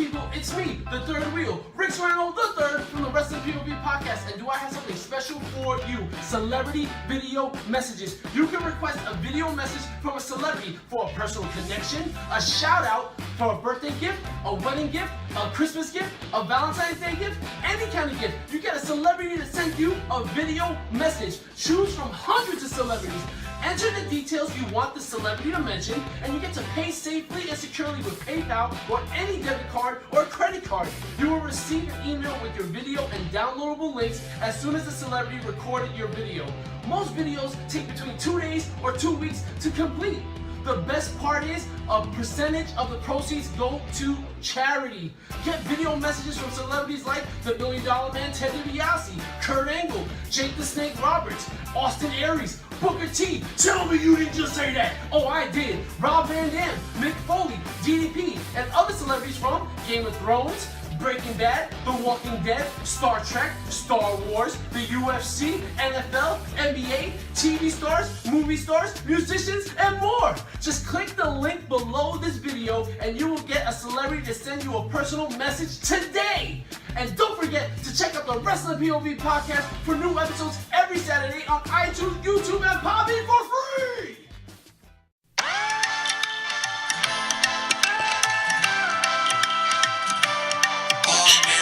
people? It's me, the third wheel, Rick Serrano the third from the Wrestling POV podcast. And do I have something special for you? Celebrity video messages. You can request a video message from a celebrity for a personal connection, a shout out for a birthday gift, a wedding gift, a Christmas gift, a Valentine's Day gift, any kind of gift. You get a celebrity to send you a video message. Choose from hundreds of celebrities. Enter the details you want the celebrity to mention, and you get to pay safely and securely with PayPal or any debit card or credit card. You will receive an email with your video and downloadable links as soon as the celebrity recorded your video. Most videos take between 2 days or 2 weeks to complete. The best part is a percentage of the proceeds go to charity. Get video messages from celebrities like the $1 Million Man Ted DiBiase, Kurt Angle, Jake the Snake Roberts, Austin Aries, Booker T. Tell me you didn't just say that. Oh, I did. Rob Van Dam, Mick Foley, DDP, and other celebrities from Game of Thrones, Breaking Bad, The Walking Dead, Star Trek, Star Wars, the UFC, NFL, NBA, TV stars, movie stars, musicians, and more. Just click the link below this video and you will get a celebrity to send you a personal message today. And don't forget to check out the Wrestling POV podcast for new episodes every Saturday on iTunes, YouTube, and Podbean for free.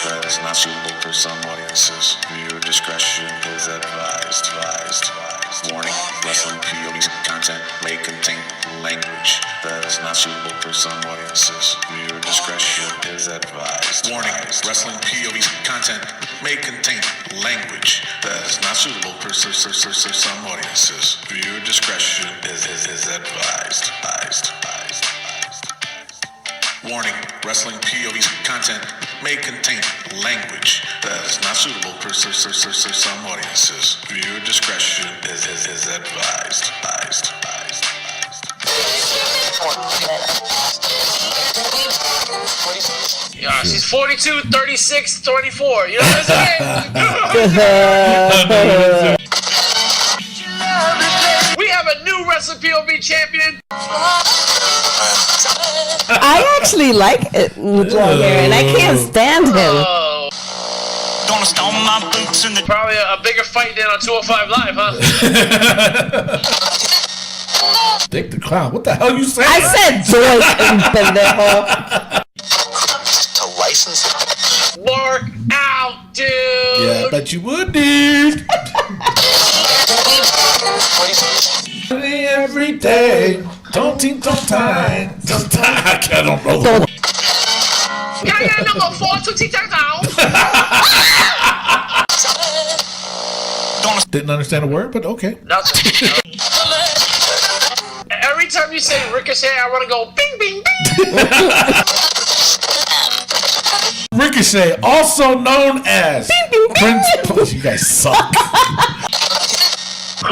That is not suitable for some audiences. Viewer discretion is advised. Warning, wrestling POV's content may contain language that is not suitable for some audiences. Viewer discretion is advised. Warning, wrestling POV's content may contain language that is not suitable for some audiences. Viewer discretion is advised. Warning, wrestling POV's content may contain language that is not suitable for some audiences. Viewer discretion is advised. Yeah, she's 42, 36, 24. You know what I'm saying? We have a new Wrestling POV champion. I actually like it with long hair, and I can't stand him. Oh. Probably a bigger fight than on 205 Live, huh? Dick the Clown. What the hell you saying? I said boy, pendejo. To license Work out, dude. Yeah, I bet you would, dude. Every day. Don't time. I don't know. Yeah, number 4 to TikTok. Didn't understand a word, but okay. Every time you say Ricochet, I want to go bing, bing, bing. Ricochet, also known as Prince. You guys suck.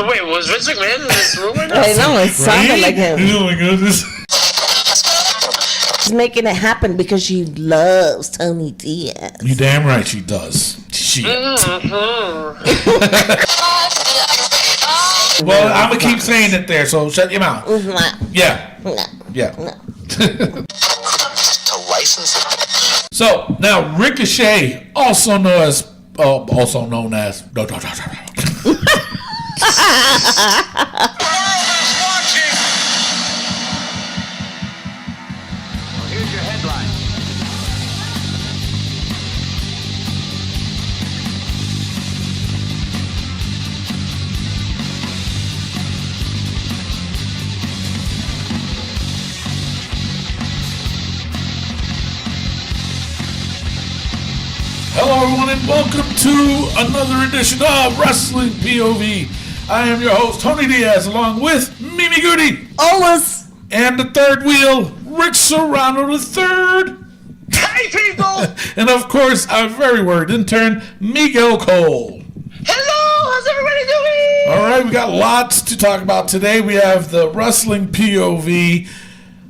Wait, was Vince McMahon in this room right now? I know, it sounded like him. Oh my goodness. She's making it happen because she loves Tony Diaz. You damn right she does. Well, I'm gonna keep saying it there, so shut your mouth. Yeah. to license. So now Ricochet, also known as. Here's your headline. Hello everyone and welcome to another edition of Wrestling POV. I am your host Tony Diaz along with Mimi Goody. Olas. And the third wheel, Rick Serrano the third. Hey, people! And of course, our very word intern, Miguel Cole. Hello, how's everybody doing? All right, we got lots to talk about today. We have the Wrestling POV.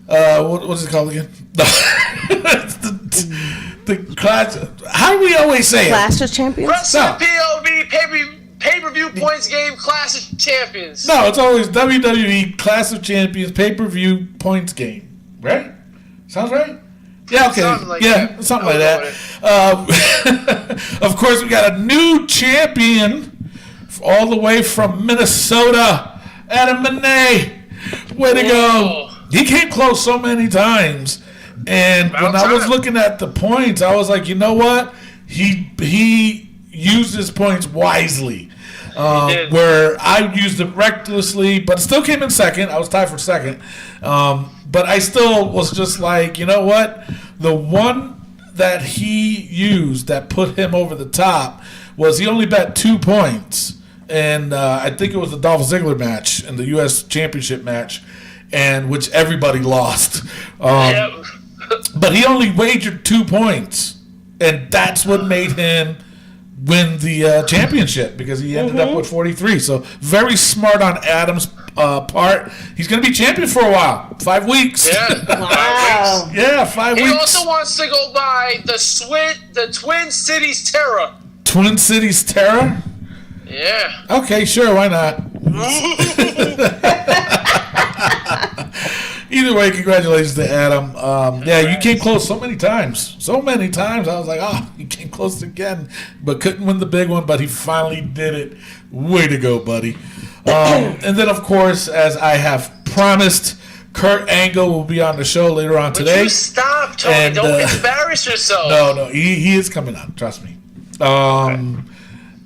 What's it called again? the class. How do we always say it? Clash of Champions? Wrestling POV pay-per-view points game Clash of Champions. No, it's always WWE Clash of Champions pay-per-view points game. Right? Sounds right? Yeah, okay. Something like that. Of course, we got a new champion all the way from Minnesota, Adam Monet. Way to go. He came close so many times. And when I was looking at the points, I was like, you know what? He used his points wisely. Where I used it recklessly, but still came in second. I was tied for second. But I still was just like, you know what? The one that he used that put him over the top was he only bet 2 points. And I think it was the Dolph Ziggler match and the U.S. Championship match, and which everybody lost. But he only wagered 2 points. And that's what made him win the championship, because he ended up with 43. So very smart on Adam's part. He's going to be champion for a while. 5 weeks. Yeah. Wow. Yeah, 5 weeks. He also wants to go by the Twin Cities Terror. Twin Cities Terror? Yeah. Okay, sure, why not? Either way, congratulations to Adam. Yeah, you came close so many times. I was like, he came close again, but couldn't win the big one, but he finally did it. Way to go, buddy. And then, of course, as I have promised, Kurt Angle will be on the show later on today. Would you stop, Tony? And, don't embarrass yourself. No, he is coming on. Trust me.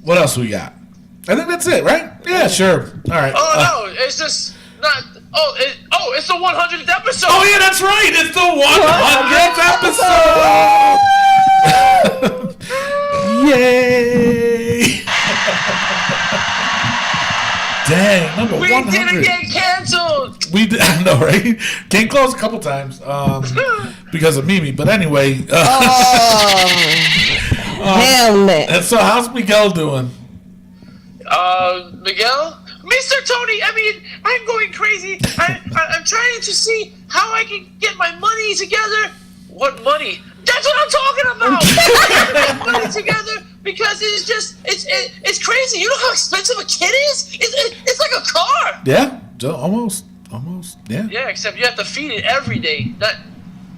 What else we got? I think that's it, right? Yeah, sure. All right. Oh, no, it's just not... it's the 100th episode. Oh, yeah, that's right. It's the 100th episode. Yay. Dang, number 100. We didn't get canceled. We did, I know, right? Came close a couple times because of Mimi. But anyway. Hell no. And so how's Miguel doing? Miguel? Mr. Tony, I mean, I'm going crazy. I'm trying to see how I can get my money together. What money? That's what I'm talking about. Get my money together, because it's crazy. You know how expensive a kid is? It's like a car. Yeah, almost. Yeah. Yeah, except you have to feed it every day, not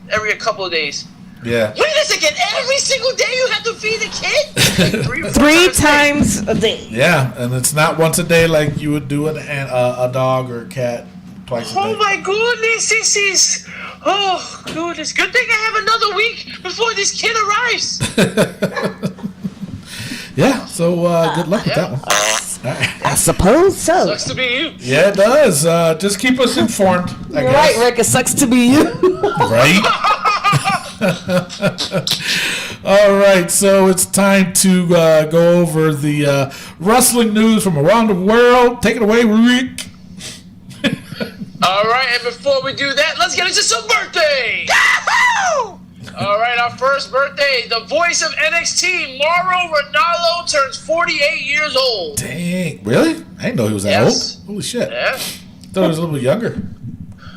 every couple of days. Yeah. Wait a second! Every single day you have to feed the kid? Like 3 times a day. Yeah, and it's not once a day like you would do a dog or a cat twice a day. Oh my goodness, this is... Oh, goodness. Good thing I have another week before this kid arrives. Yeah, so good luck with that one. All right. I suppose so. Sucks to be you. Yeah, it does. Just keep us informed, I You're guess. right, Rick. It sucks to be you. Right? All right, so it's time to go over the wrestling news from around the world. Take it away, Rick. All right, and before we do that, let's get into some birthdays. All right, our first birthday, the voice of NXT, Mauro Ranallo, turns 48 years old. Dang, really? I didn't know he was that Yes. old. Holy shit. Yeah. Thought he was a little bit younger.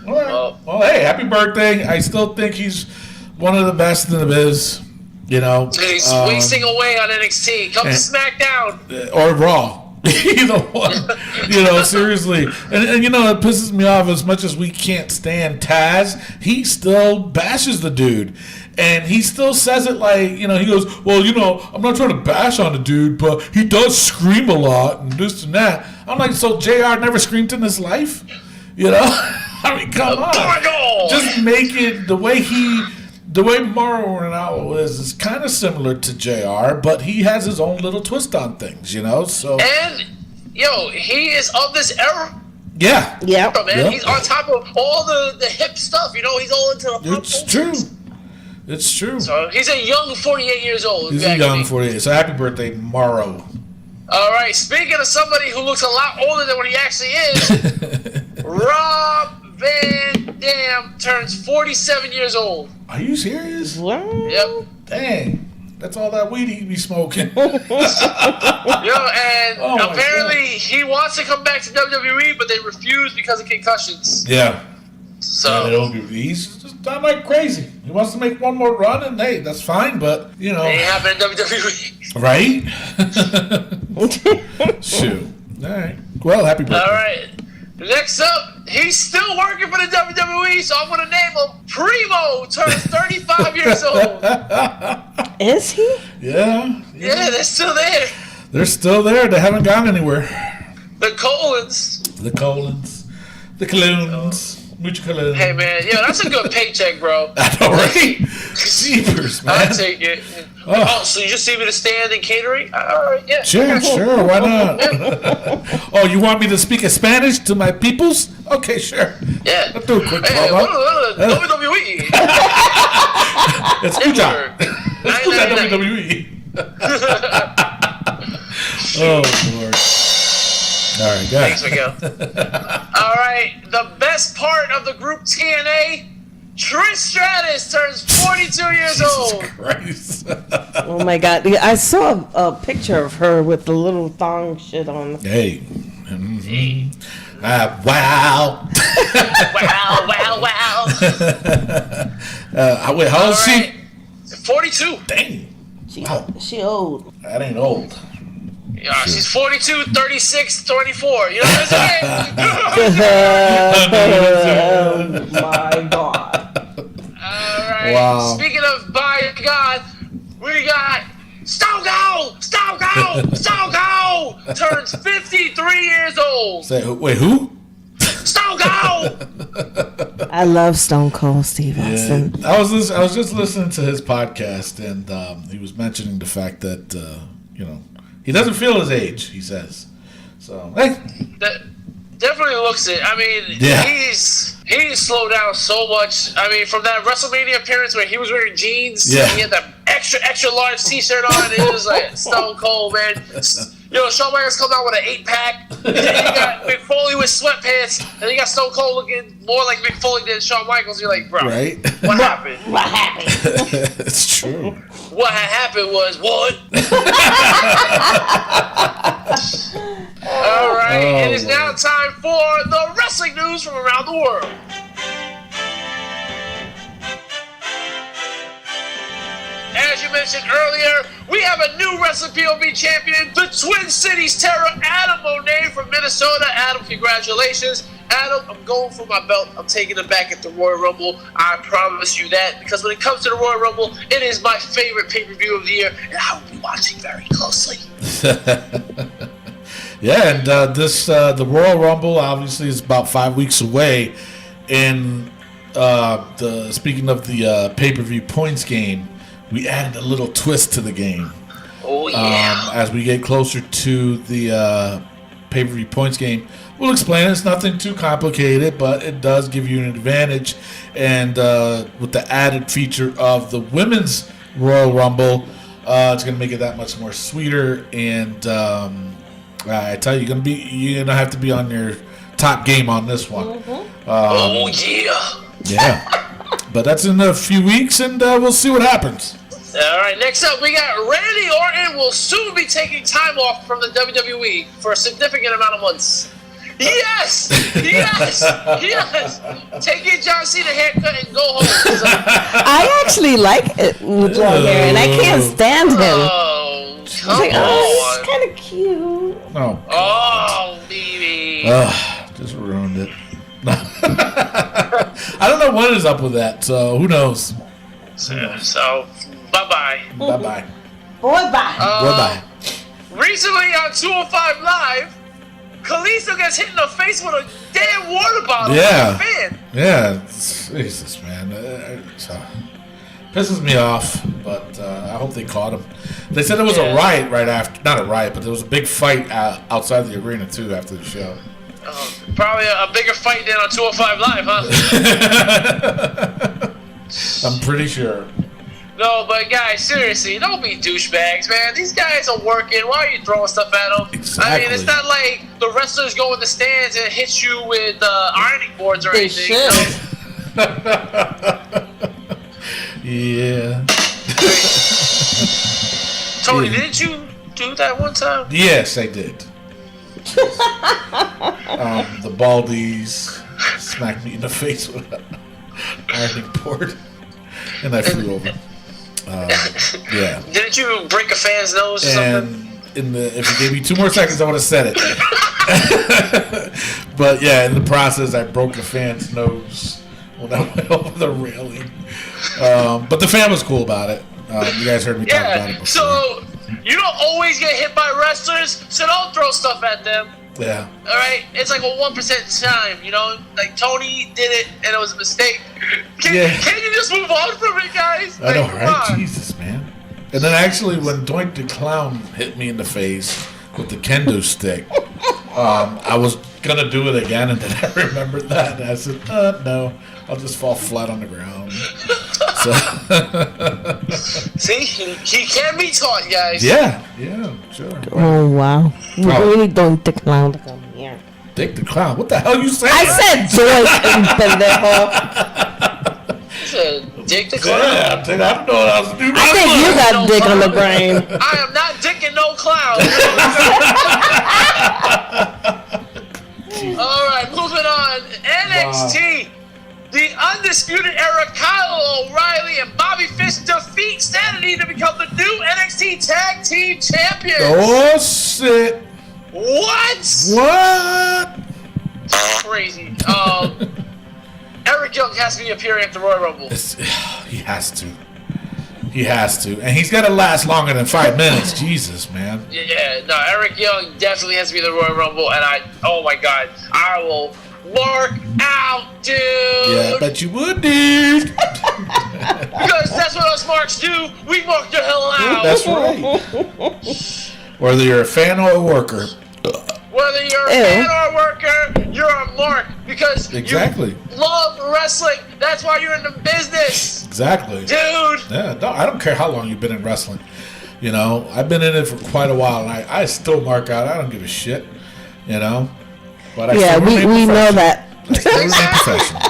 All right. Well- Well, hey, happy birthday. I still think he's one of the best in the biz, you know. He's wasting away on NXT. Come to SmackDown. Or Raw. Either one. You know, seriously. And you know, it pisses me off as much as we can't stand Taz. He still bashes the dude. And he still says it like, you know, he goes, well, you know, I'm not trying to bash on the dude, but he does scream a lot and this and that. I'm like, so JR never screamed in his life? You know? I mean, come on. Just make it the way Mauro Ranallo is kind of similar to JR, but he has his own little twist on things, you know? So And, he is of this era. yeah. Yeah. Man, Yep. he's on top of all the hip stuff. You know, he's all into the pop It's culture. true. It's true. So he's a young 48 years old. He's a young 48. So happy birthday, Mauro. All right, speaking of somebody who looks a lot older than what he actually is, Rob Van Dam turns 47 years old. Are you serious? What? Yep. Dang. That's all that weed he be smoking. And Oh, my apparently he wants to come back to WWE, but they refuse because of concussions. Yeah. So He's just done like crazy. He wants to make one more run, and hey, that's fine, but, you know. ain't happening in WWE. Right? Shoot. All right. Well, happy birthday. All right. Next up, he's still working for the WWE, so I'm gonna name him Primo. Turns 35 years old. Is he? Yeah. Yeah, they're still there. They're still there. They haven't gone anywhere. The Colons. The Colons. The Coloons. Mucho Cologne. Hey man, yo, that's a good paycheck, bro. I know, right? Jeepers, man. I'll take it. Oh, so you just see me to stand in catering? All right, yeah. Sure, why not? Oh, you want me to speak Spanish to my peoples? Okay, sure. Yeah. Let's do a quick Hey, call. WWE. Escucha. Escucha WWE. Oh, Lord. All right, guys. Thanks, Miguel. All right, the best part of the group TNA, Trish Stratus turns 42 years old. Christ. Oh my God! I saw a picture of her with the little thong shit on. Hey. Mm-hmm. Wow. Wow. Wait, how old is she? 42. Dang. She old. That ain't old. Yeah, she's 42, 36, 24. You know what I'm saying? Oh my God! All right. Wow. Speaking of by God, we got Stone Cold. Turns 53 years old. Wait, who? Stone Cold. I love Stone Cold Steve Austin. I was just listening to his podcast, and he was mentioning the fact that he doesn't feel his age. He says so. Hey, That definitely looks it. I mean, Yeah. he's slowed down so much. I mean, from that WrestleMania appearance where he was wearing jeans, Yeah. he had that extra large T-shirt on, and it was like Stone Cold, man. Shawn Michaels come out with an 8-pack, and then you got Mick Foley with sweatpants, and then you got Stone Cold looking more like Mick Foley than Shawn Michaels. You're like, bro, right? what happened? What happened? It's true. What had happened was what? All right, it is now time for the wrestling news from around the world. As you mentioned earlier, we have a new Wrestling POV champion, the Twin Cities Terror, Adam Monet from Minnesota. Adam, congratulations. Adam, I'm going for my belt. I'm taking it back at the Royal Rumble. I promise you that, because when it comes to the Royal Rumble, it is my favorite pay-per-view of the year, and I will be watching very closely. Yeah, and the Royal Rumble obviously is about 5 weeks away. And speaking of the pay-per-view points game, we added a little twist to the game. Oh, yeah. As we get closer to the pay-per-view points game, we'll explain it. It's nothing too complicated, but it does give you an advantage. And with the added feature of the women's Royal Rumble, it's going to make it that much more sweeter. And I tell you, you're gonna have to be on your top game on this one. Oh, yeah. Yeah. But that's in a few weeks, and we'll see what happens. All right, next up, we got Randy Orton will soon be taking time off from the WWE for a significant amount of months. Yes! Taking John Cena haircut and go home. I actually like it with long hair, and I can't stand him. Oh, come It's on. kind of cute. Oh, baby. Just ruined it. I don't know what is up with that, so who knows? So bye-bye. Bye-bye. Boy, bye. Bye-bye. Recently on 205 Live, Kalisto gets hit in the face with a damn water bottle. Yeah. Like a fan. Yeah, Jesus, man. Pisses me off, but I hope they caught him. They said there was a riot right after. Not a riot, but there was a big fight outside the arena, too, after the show. Probably a bigger fight than on 205 Live, huh? I'm pretty sure. No, but guys, seriously, don't be douchebags, man. These guys are working. Why are you throwing stuff at them? Exactly. I mean, it's not like the wrestlers go in the stands and hit you with ironing boards or They anything. should. Yeah. Tony, didn't you do that one time? Yes, I did. The Baldies smacked me in the face with an ironing board, and I flew over. Yeah. Didn't you break a fan's nose or something? And if you gave me 2 more seconds, I would have said it. But yeah, in the process, I broke a fan's nose when I went over the railing. But the fan was cool about it. You guys heard me talk about it before. So you don't always get hit by wrestlers, so don't throw stuff at them. Yeah. All right, it's like a 1% time, you know. Like Tony did it, and it was a mistake. Can you just move on from it, guys? I know, Like, right? come on. Jesus, man. And then actually, when Doink the Clown hit me in the face with the kendo stick, I was gonna do it again, and then I remembered that, and I said, "No, I'll just fall flat on the ground." So, See, he can be taught, guys. yeah, sure. Oh, wow. You Oh. really don't the clown to come here. Dick the Clown. What the hell you saying? I said Joy and pendejo. He said, Dick the Clown. Yeah, I don't know what else to do. I think you got dick on the brain. I am not dicking no clown. All right, moving on. NXT. The Undisputed Era, Kyle O'Reilly and Bobby Fish defeat Sanity to become the new NXT Tag Team Champions. Oh, shit. What? What? Crazy. Eric Young has to be appearing at the Royal Rumble. He has to. He has to. And he's got to last longer than 5 minutes. Jesus, man. Yeah, no, Eric Young definitely has to be in the Royal Rumble, and oh my God, I will mark out, dude. Yeah, I bet you would, dude. Because that's what us marks do. We mark the hell out. That's right. Whether you're a fan or a worker. Whether you're a fan or a worker, you're a mark because Exactly. you love wrestling. That's why you're in the business. Exactly. Dude. Yeah, no, I don't care how long you've been in wrestling. You know, I've been in it for quite a while, and I still mark out. I don't give a shit. You know? But I Yeah, still we remain know professional. that. I still remain professional.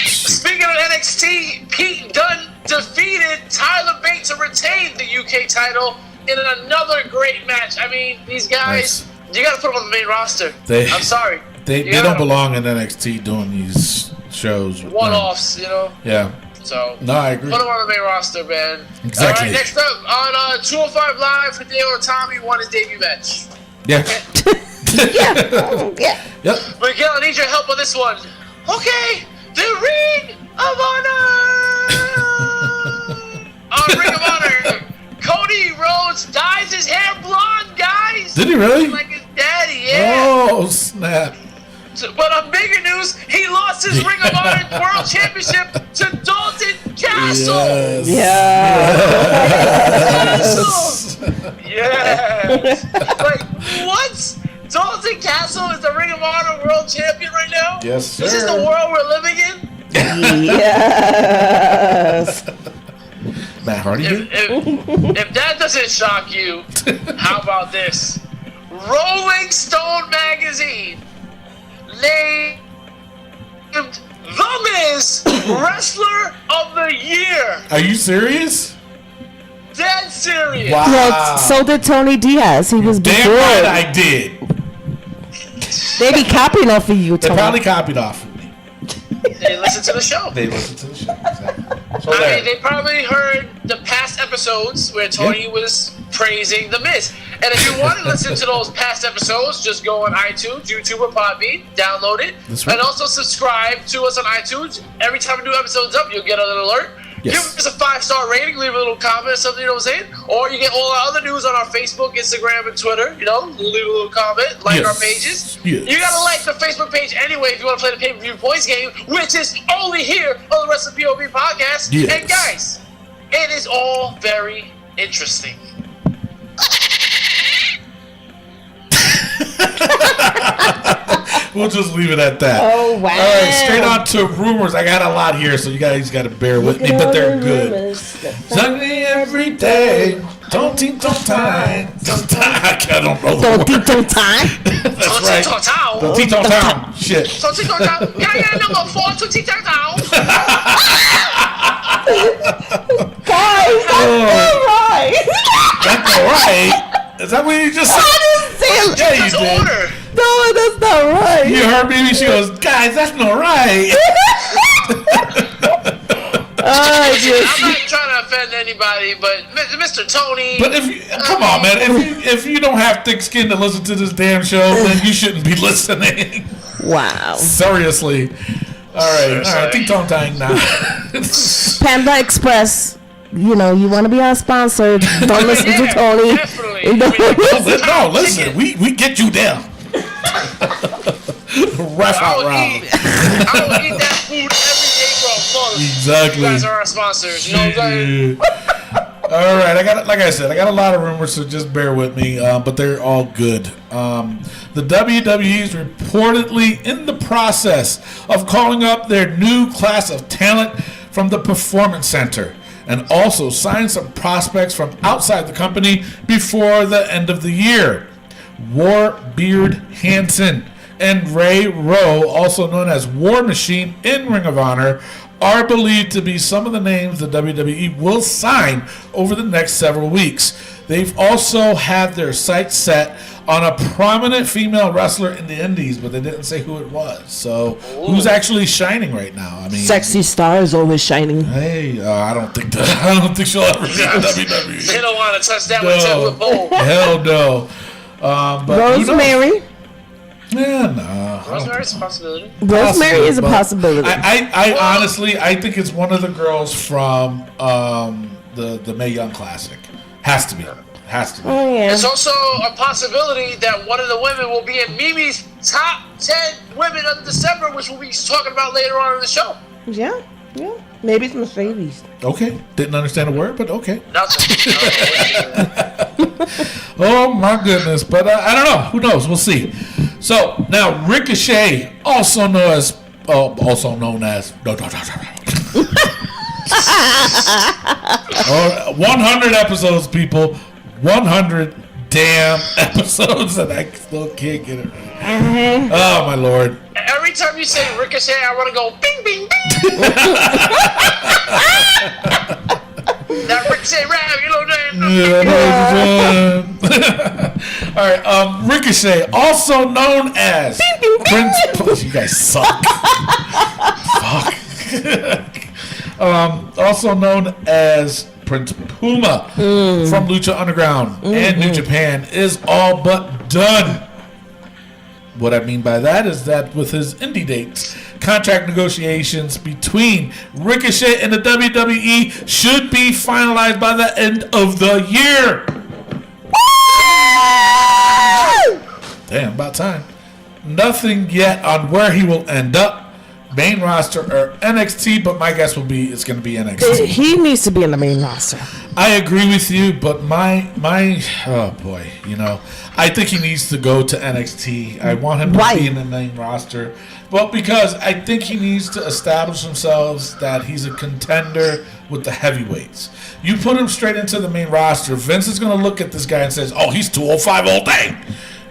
Speaking of NXT, Pete Dunne defeated Tyler Bate to retain the UK title in another great match. I mean, these guys, you got to put them on the main roster. I'm sorry. They don't belong in NXT doing these shows. One-offs, you know? Yeah. So, No, I agree. put them on the main roster, man. Exactly. All right, next up on 205 Live, Hideo Itami won his debut match. Yeah. Yeah. Yep. Miguel, I need your help on this one. Okay, the Ring of Honor! On Ring of Honor, Cody Rhodes dyes his hair blonde, guys! Did he really? Like his daddy, yeah. Oh, snap. But on bigger news, he lost his Ring of Honor World Championship to Dalton Castle! Yes. Yes! Like, what? Dalton Castle is the Ring of Honor World Champion right now? Yes, sir. Is this the world we're living in? Yes. Matt Hardy? If that doesn't shock you, how about this? Rolling Stone magazine named The Miz Wrestler of the Year. Are you serious? Dead serious. Wow. Well, so did Tony Diaz. He was Damn before. right I did. They be copying off of you, They Tony. probably copied off of me. They listen to the show. They listened to the show. Exactly. So I mean, there. they probably heard the past episodes where Tony was praising The Miz. And if you want to listen to those past episodes, just go on iTunes, YouTube, or Podbean, download it, That's right. and also subscribe to us on iTunes. Every time a new episode's up, you'll get an alert. Yes. Give us a 5-star rating, leave a little comment or something, you know what I'm saying? Or you get all our other news on our Facebook, Instagram, and Twitter, you know, leave a little comment, like our pages. Yes. You gotta like the Facebook page anyway if you want to play the pay-per-view points game, which is only here on the Wrestling POV podcast. Yes. And guys, it is all very interesting. We'll just leave it at that. Oh, wow. All right, straight on to rumors. I got a lot here, so you guys got to bear with me, but they're good. Sunday every day. Don't think, don't time. Don't time. I don't know the Don't word. think, don't time. That's right. Don't think, don't time. Shit. Can I get a number 4 to teach that down? Guys, that's not right. That's all right. Is that what you just said? I didn't say it. Yeah, you That's did. order. No, that's not right. You heard me? She goes, guys, that's not right. I just, I'm not trying to offend anybody, but Mr. Tony. But come on, man, if you don't have thick skin to listen to this damn show, then you shouldn't be listening. Wow. Seriously. All right. Ting-tong time now. Panda Express. You know, you want to be unsponsored. Don't listen to Tony. Definitely. No, listen. We get you there. Ref out round. I will eat that food every day for a month. Exactly. You guys are our sponsors. You know what I'm saying? All right, I got a lot of rumors, so just bear with me. But they're all good. The WWE is reportedly in the process of calling up their new class of talent from the Performance Center, and also sign some prospects from outside the company before the end of the year. Warbeard Hansen and Ray Rowe, also known as War Machine in Ring of Honor, are believed to be some of the names the WWE will sign over the next several weeks. They've also had their sights set on a prominent female wrestler in the Indies, but they didn't say who it was. So, who's actually shining right now? I mean, Sexy Star is always shining. Hey, I don't think she'll ever be in WWE. They don't want to touch that with 10-foot pole. Hell no. But Rosemary. Yeah, no. Rosemary's a possibility. Rosemary is a possibility. I honestly, I think it's one of the girls from the Mae Young Classic. Has to be. Oh, yeah. It's also a possibility that one of the women will be in Mimi's top 10 women of December, which we'll be talking about later on in the show. Yeah. Maybe it's Mercedes. Okay. Didn't understand a word, but okay. Nothing. Oh my goodness. But I don't know. Who knows? We'll see. So now Ricochet, also known as 100 episodes, people. 100 damn episodes, and I still can't get it right. Oh my lord. Every time you say Ricochet, I want to go bing, bing, bing. That Ricochet rap, you know what I'm saying? All right, Ricochet, also known as Prince. You guys suck. Fuck. Also known as Prince Puma from Lucha Underground and New Japan is all but done. What I mean by that is that with his indie dates, contract negotiations between Ricochet and the WWE should be finalized by the end of the year. Damn, about time. Nothing yet on where he will end up. Main roster or NXT, but my guess will be it's going to be NXT. He needs to be in the main roster. I agree with you, but my oh boy, I think he needs to go to NXT. I want him to be in the main roster. Well, because I think he needs to establish himself that he's a contender with the heavyweights. You put him straight into the main roster, Vince is going to look at this guy and says, "Oh, he's 205 all day."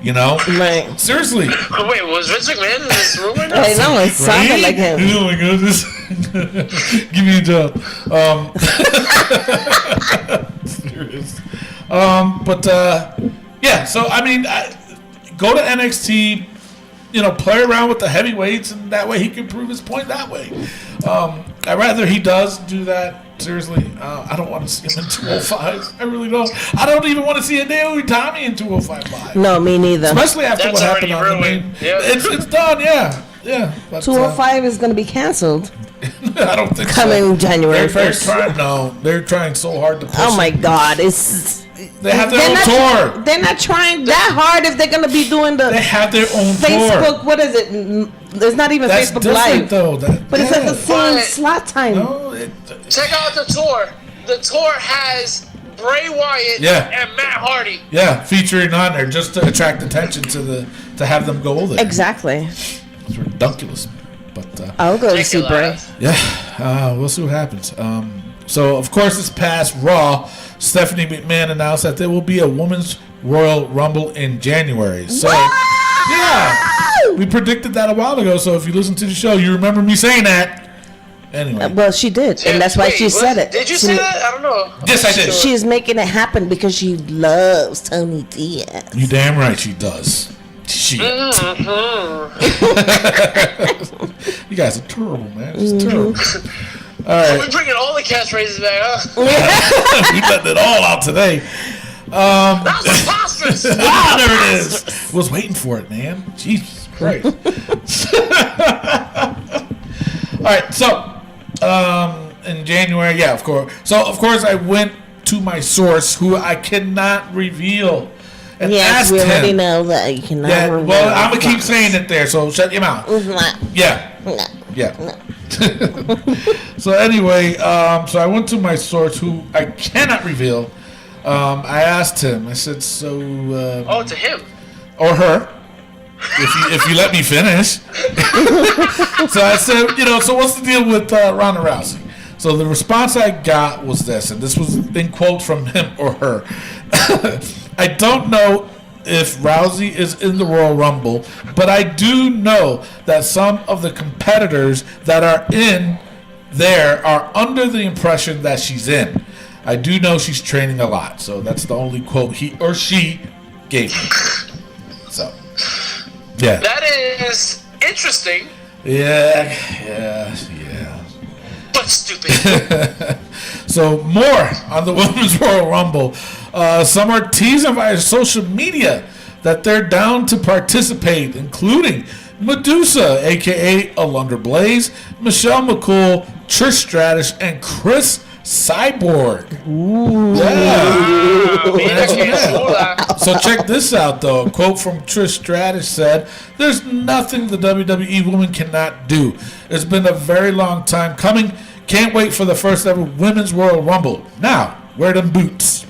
Right. Seriously. Wait, was Vince McMahon in this room right now? I know, it sounded like him. Oh my goodness. Give me a job. Serious. Yeah, so I mean, go to NXT, play around with the heavyweights, and that way he can prove his point that way. I'd rather he does do that. Seriously, I don't want to see him in 205. I really don't. I don't even want to see a Naomi Tommy in 205 live. No, me neither. Especially after what happened on the main. Yeah. It's done, yeah. But, 205 is going to be canceled. I don't think coming January 1st. They're trying so hard to push Oh my it. God, They have their own tour. They're not trying that hard if they're going to be doing the They have their own Facebook. tour. What is it? It's not even That's Facebook different, Live. though. But it's at the same slot time. No, Check out the tour. The tour has Bray Wyatt and Matt Hardy. Yeah, featuring on there just to attract attention to have them go there. Exactly. It's ridiculous. But I'll go to see Bray. Yeah, we'll see what happens. So, of course, this past Raw, Stephanie McMahon announced that there will be a Women's Royal Rumble in January. So, yeah, we predicted that a while ago. So, if you listen to the show, you remember me saying that. Anyway. Well, she did, and that's why she said it. Did you say that? I don't know. Yes, I did. She's making it happen because she loves Tony Diaz. You damn right she does. Shit. You guys are terrible, man. It's terrible. right. We're bringing all the catchphrases back, huh? We letting it all out today. That was preposterous. There it is. Was waiting for it, man. Jesus Christ. All right, so in January, yeah, of course. So of course I went to my source, who I cannot reveal, and Yes, asked we already him. know that you cannot. Yeah, reveal well, I'm the gonna keep box. saying it there, so shut your mouth. Yeah, yeah. So anyway, so I went to my source, who I cannot reveal. I asked him. I said, "So." To him. Or her, if you let me finish. So I said, so what's the deal with Ronda Rousey? So the response I got was this, and this was in quote from him or her. I don't know if Rousey is in the Royal Rumble, but I do know that some of the competitors that are in there are under the impression that she's in. I do know she's training a lot, so that's the only quote he or she gave me. So, yeah. That is interesting, Yeah. but stupid. So, more on the Women's Royal Rumble. Some are teasing via social media that they're down to participate, including Medusa, a.k.a. Alundra Blaze, Michelle McCool, Trish Stratus, and Chris Cyborg. Ooh. Yeah. So check this out, though. A quote from Trish Stratus said, "There's nothing the WWE woman cannot do. It's been a very long time coming. Can't wait for the first ever Women's Royal Rumble. Now, wear them boots."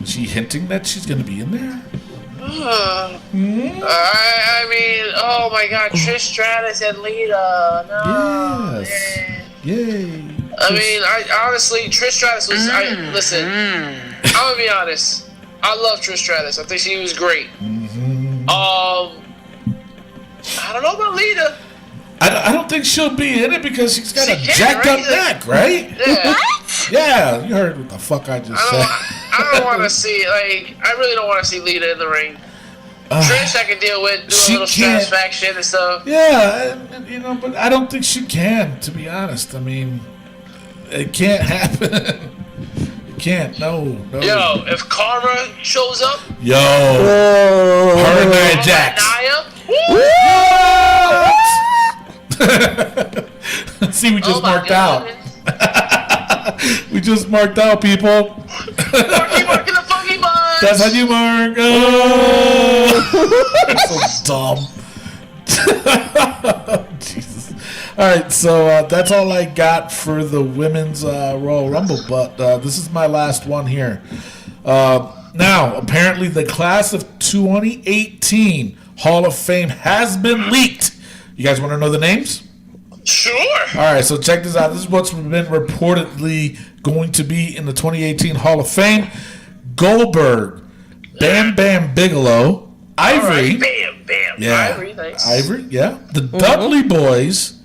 Is she hinting that she's going to be in there? I mean, oh my God, Trish Stratus and Lita. No. Yes. Man. Yay. I mean, I honestly, Trish Stratus was. Listen, I'm gonna be honest. I love Trish Stratus. I think she was great. I don't know about Lita. I don't think she'll be in it because she's got She a can, jacked right? up neck, right? Yeah. Yeah, you heard what the fuck I just said. I don't want to see. I really don't want to see Lita in the ring. Trish, I can deal with doing a little satisfaction and stuff. Yeah, but I don't think she can, to be honest. I mean, it can't happen. It can't. No. Yo, if Karma shows up, Yo. Her and Nia Jax. See, we just marked out. We just marked out, people. Marking the funky buns. That's how you mark. Oh. So dumb. Jesus. All right, so that's all I got for the Women's Royal Rumble, but this is my last one here. Now, apparently the class of 2018 Hall of Fame has been leaked. You guys want to know the names? Sure. All right, so check this out. This is what's been reportedly going to be in the 2018 Hall of Fame. Goldberg, Bam Bam Bigelow, Ivory. Right. Bam. Yeah. Ivory, thanks. Ivory, yeah. The Dudley Boys.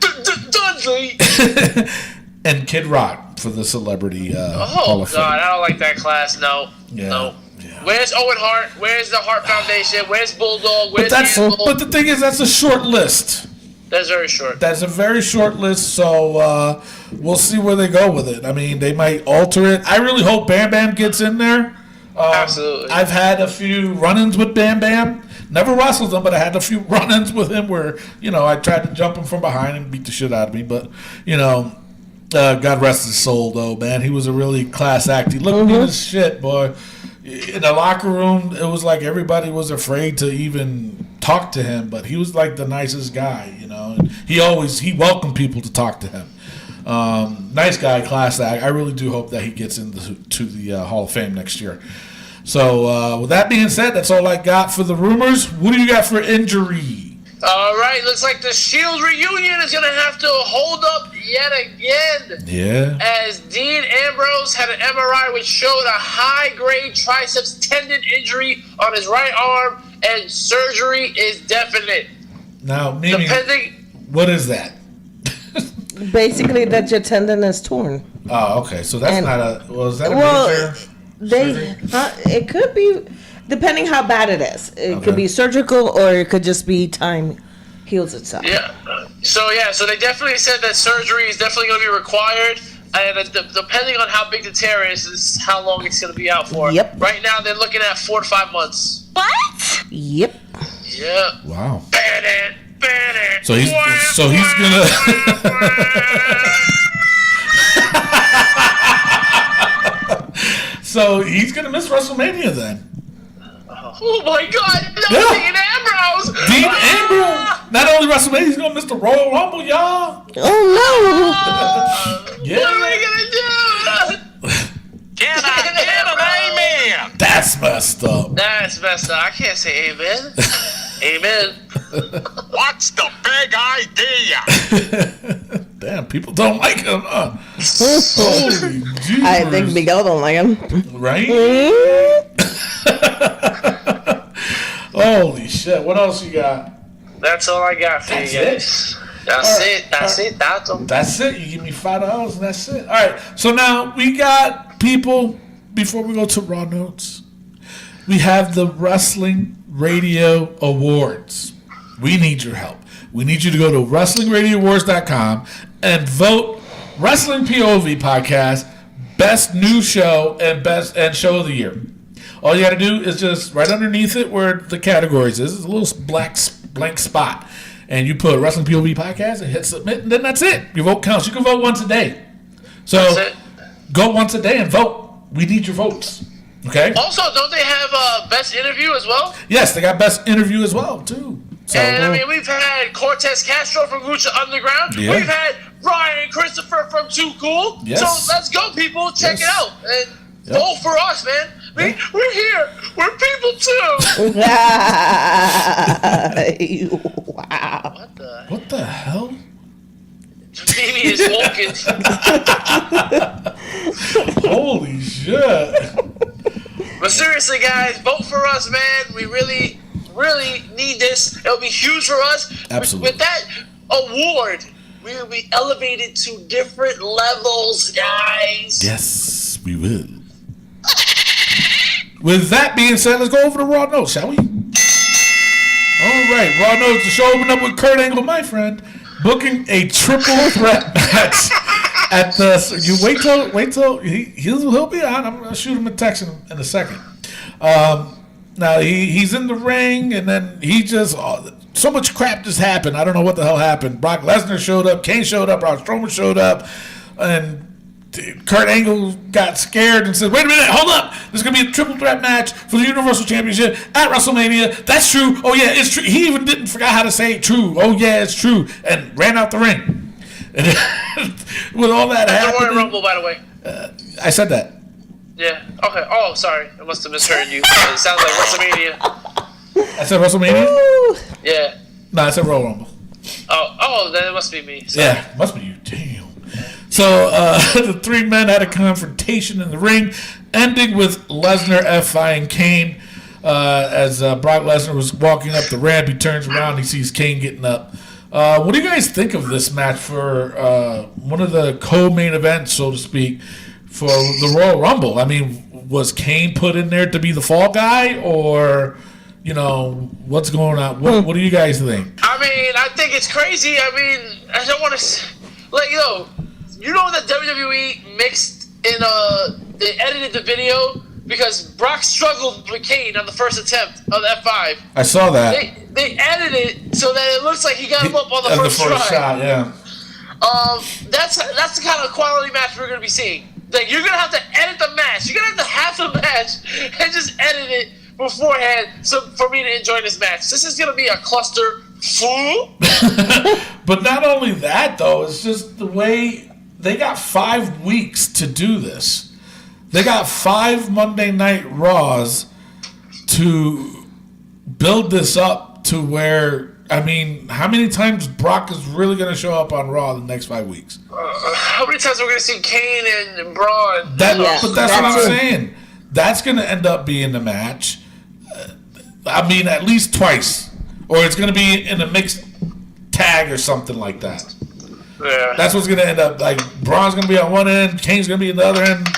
Dudley. And Kid Rock for the Celebrity Hall of Fame. God, I don't like that class. No. Yeah. No. Yeah. Where's Owen Hart? Where's the Hart Foundation? Where's Bulldog? Where's But the thing is, that's a short list. That's very short. That's a very short list, so we'll see where they go with it. I mean, they might alter it. I really hope Bam Bam gets in there. Absolutely. I've had a few run-ins with Bam Bam. Never wrestled him, but I had a few run-ins with him where, I tried to jump him from behind and beat the shit out of me. But, God rest his soul, though, man. He was a really class act. He looked good as shit, boy. In the locker room, it was like everybody was afraid to even talk to him, but he was like the nicest guy, And he welcomed people to talk to him. Nice guy, class act. I really do hope that he gets into the Hall of Fame next year. So with that being said, that's all I got for the rumors. What do you got for injury? All right, looks like the Shield reunion is going to have to hold up yet again. Yeah. As Dean Ambrose had an MRI which showed a high-grade triceps tendon injury on his right arm, and surgery is definite. Now, meaning, what is that? Basically, that your tendon is torn. Oh, okay. So that's not a. Is that a major? It could be, depending how bad it is. It could be surgical, or it could just be time. heals itself. Yeah. So they definitely said that surgery is definitely going to be required, and depending on how big the tear is how long it's going to be out for. Yep. Right now they're looking at 4 to 5 months. What? Yep. Yeah. Wow. Ban it. So he's gonna. So he's gonna miss WrestleMania then. Oh my God! No, Yeah. Dean Ambrose. Dean Ambrose. Not only WrestleMania, he's gonna miss the Royal Rumble, y'all. Oh Yeah. What am I gonna do? Can I get an amen? That's messed up. That's messed up. I can't say amen. Amen. What's the big idea? Damn, people don't like him. no. Holy Jesus. I think Big L don't like him. Right? Holy shit. What else you got? That's all I got for That's you guys. That's it. That's it. That's them. That's it. You give me $5 and that's it. All right. So now we got people, before we go to Raw Notes, we have the Wrestling Radio Awards. We need your help. We need you to go to WrestlingRadioAwards.com and vote Wrestling POV Podcast Best New Show and Show of the Year. All you got to do is just right underneath it where the categories is, a little blank spot. And you put Wrestling POV Podcast and hit submit, and then that's it. Your vote counts. You can vote once a day. So go once a day and vote. We need your votes. Okay? Also, don't they have best interview as well? Yes, they got best interview as well, too. So, And I mean, we've had Cortez Castro from Lucha Underground. Yeah. We've had Ryan Christopher from Too Cool. Yes. So let's go, people. Check it out. And vote for us, man. We're here. We're people too. Wow. What the hell? Mimi is walking. Holy shit. But seriously, guys, vote for us, man. We really, really need this. It'll be huge for us. Absolutely. With that award, we will be elevated to different levels, guys. Yes, we will. With that being said, let's go over to Raw Notes, shall we? All right, Raw Notes. The show opened up with Kurt Angle, my friend, booking a triple threat match at the. You wait till he'll be on. I'm gonna shoot him a text in a second. Now he's in the ring, and then he just so much crap just happened. I don't know what the hell happened. Brock Lesnar showed up, Kane showed up, Braun Strowman showed up, and Kurt Angle got scared and said, "Wait a minute, hold up! There's gonna be a triple threat match for the Universal Championship at WrestleMania. That's true. Oh yeah, it's true." He even didn't forget how to say it, true. Oh yeah, it's true, and ran out the ring. And with all that happening, Royal Rumble, by the way. I said that. Yeah. Okay. Oh, sorry. I must have misheard you. It sounds like WrestleMania. I said WrestleMania. Yeah. No, I said Royal Rumble. Oh, then it must be me. Sorry. Yeah, must be you. Damn. So the three men had a confrontation in the ring, ending with Lesnar F-ing Kane. As Brock Lesnar was walking up the ramp, he turns around, he sees Kane getting up. What do you guys think of this match for one of the co-main events, so to speak, for the Royal Rumble? I mean, was Kane put in there to be the fall guy, or, you know, what's going on? What do you guys think? I mean, I think it's crazy. I mean, I don't want to, like, you know that WWE mixed in they edited the video because Brock struggled with Kane on the first attempt of the F5. I saw that. They edited it so that it looks like he got him up on the first try. shot, yeah. That's the kind of quality match we're gonna be seeing. Like, you're gonna have to edit the match. You're gonna have the match and just edit it beforehand for me to enjoy this match. This is gonna be a cluster fool. But not only that, though, it's just the way they got 5 weeks to do this. They got 5 Monday Night Raws to build this up to where, I mean, how many times Brock is really going to show up on Raw in the next 5 weeks? How many times are we going to see Kane and Braun? But that's what I'm saying. That's going to end up being the match. I mean, at least twice. Or it's going to be in a mixed tag or something like that. Yeah. That's what's going to end up. Like, Braun's going to be on one end, Kane's going to be on the other end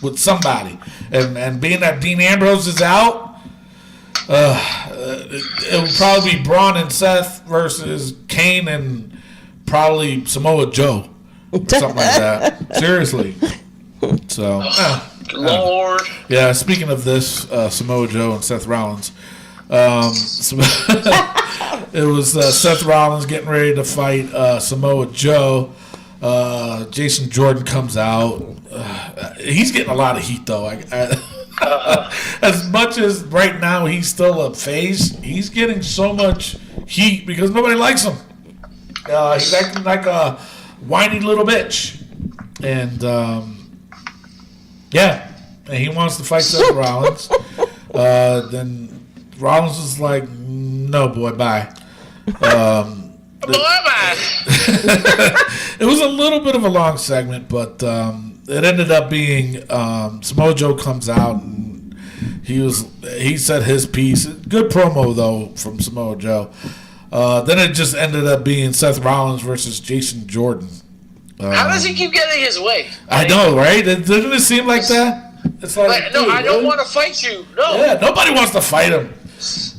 with somebody. And being that Dean Ambrose is out, It would probably be Braun and Seth versus Kane and probably Samoa Joe. Or something like that. Seriously. So, Lord. yeah, speaking of this, Samoa Joe and Seth Rollins. It was Seth Rollins getting ready to fight Samoa Joe. Jason Jordan comes out. He's getting a lot of heat, though. As much as right now he's still a face, he's getting so much heat because nobody likes him. He's acting like a whiny little bitch. And, and he wants to fight Seth Rollins. Then Rollins was like, no, boy, bye. It was a little bit of a long segment, but it ended up being Samoa Joe comes out and he said his piece. Good promo though from Samoa Joe. Then it just ended up being Seth Rollins versus Jason Jordan. How does he keep getting his way? I know, right? Doesn't it seem like that? It's like, no, dude, I don't want to fight you. No. Yeah, nobody wants to fight him.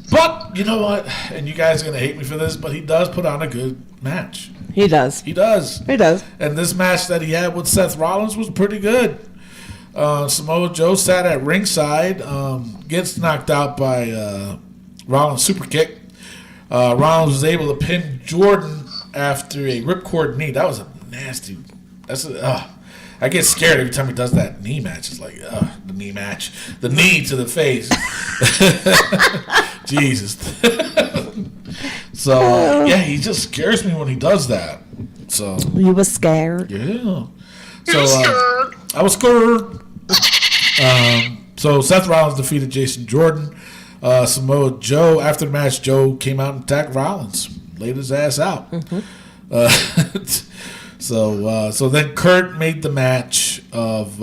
But you know what? And you guys are gonna hate me for this, but he does put on a good match. He does. He does. He does. And this match that he had with Seth Rollins was pretty good. Samoa Joe sat at ringside, gets knocked out by Rollins' super kick. Rollins was able to pin Jordan after a ripcord knee. That was a nasty. I get scared every time he does that knee match. It's like, the knee match. The knee to the face. Jesus. So, he just scares me when he does that. So You were scared. yeah. So I was scared. So Seth Rollins defeated Jason Jordan. Samoa Joe, after the match, Joe came out and attacked Rollins, laid his ass out. So then Kurt made the match of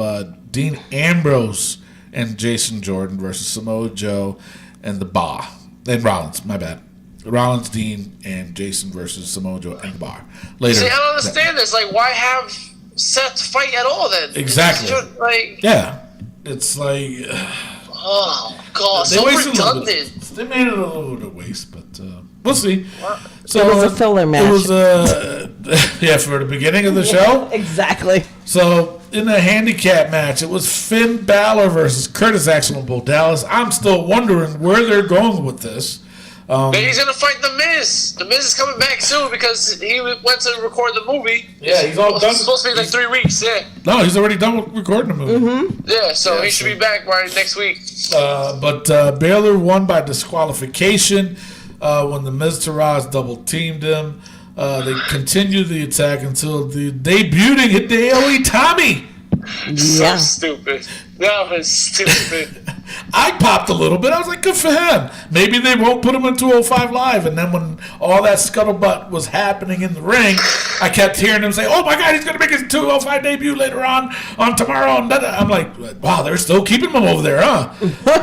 Dean Ambrose and Jason Jordan versus Samoa Joe and Rollins. My bad. Rollins, Dean, and Jason versus Samoa Joe and the Bar. Later. See, I don't understand this. Like, why have Seth fight at all then? Exactly. Yeah. It's like. Oh, God. They So wasted redundant. They made it a little bit of waste, but we'll see. So It was a filler match. It was for the beginning of the show. Exactly. So in the handicap match, it was Finn Balor versus Curtis Axel and Bo Dallas. I'm still wondering where they're going with this. Maybe he's going to fight The Miz. The Miz is coming back soon because he went to record the movie. Yeah, he's all done. It's supposed to be like 3 weeks, yeah. No, he's already done with recording the movie. Mm-hmm. Yeah, so he should be back by next week. But Balor won by disqualification when the Miz Taraj double teamed him. They continued the attack until the debuting Hideo Itami. So stupid. That was stupid. I popped a little bit. I was like, good for him. Maybe they won't put him in 205 Live. And then when all that scuttlebutt was happening in the ring, I kept hearing him say, oh my God, he's going to make his 205 debut later on tomorrow. And I'm like, wow, they're still keeping him over there, huh?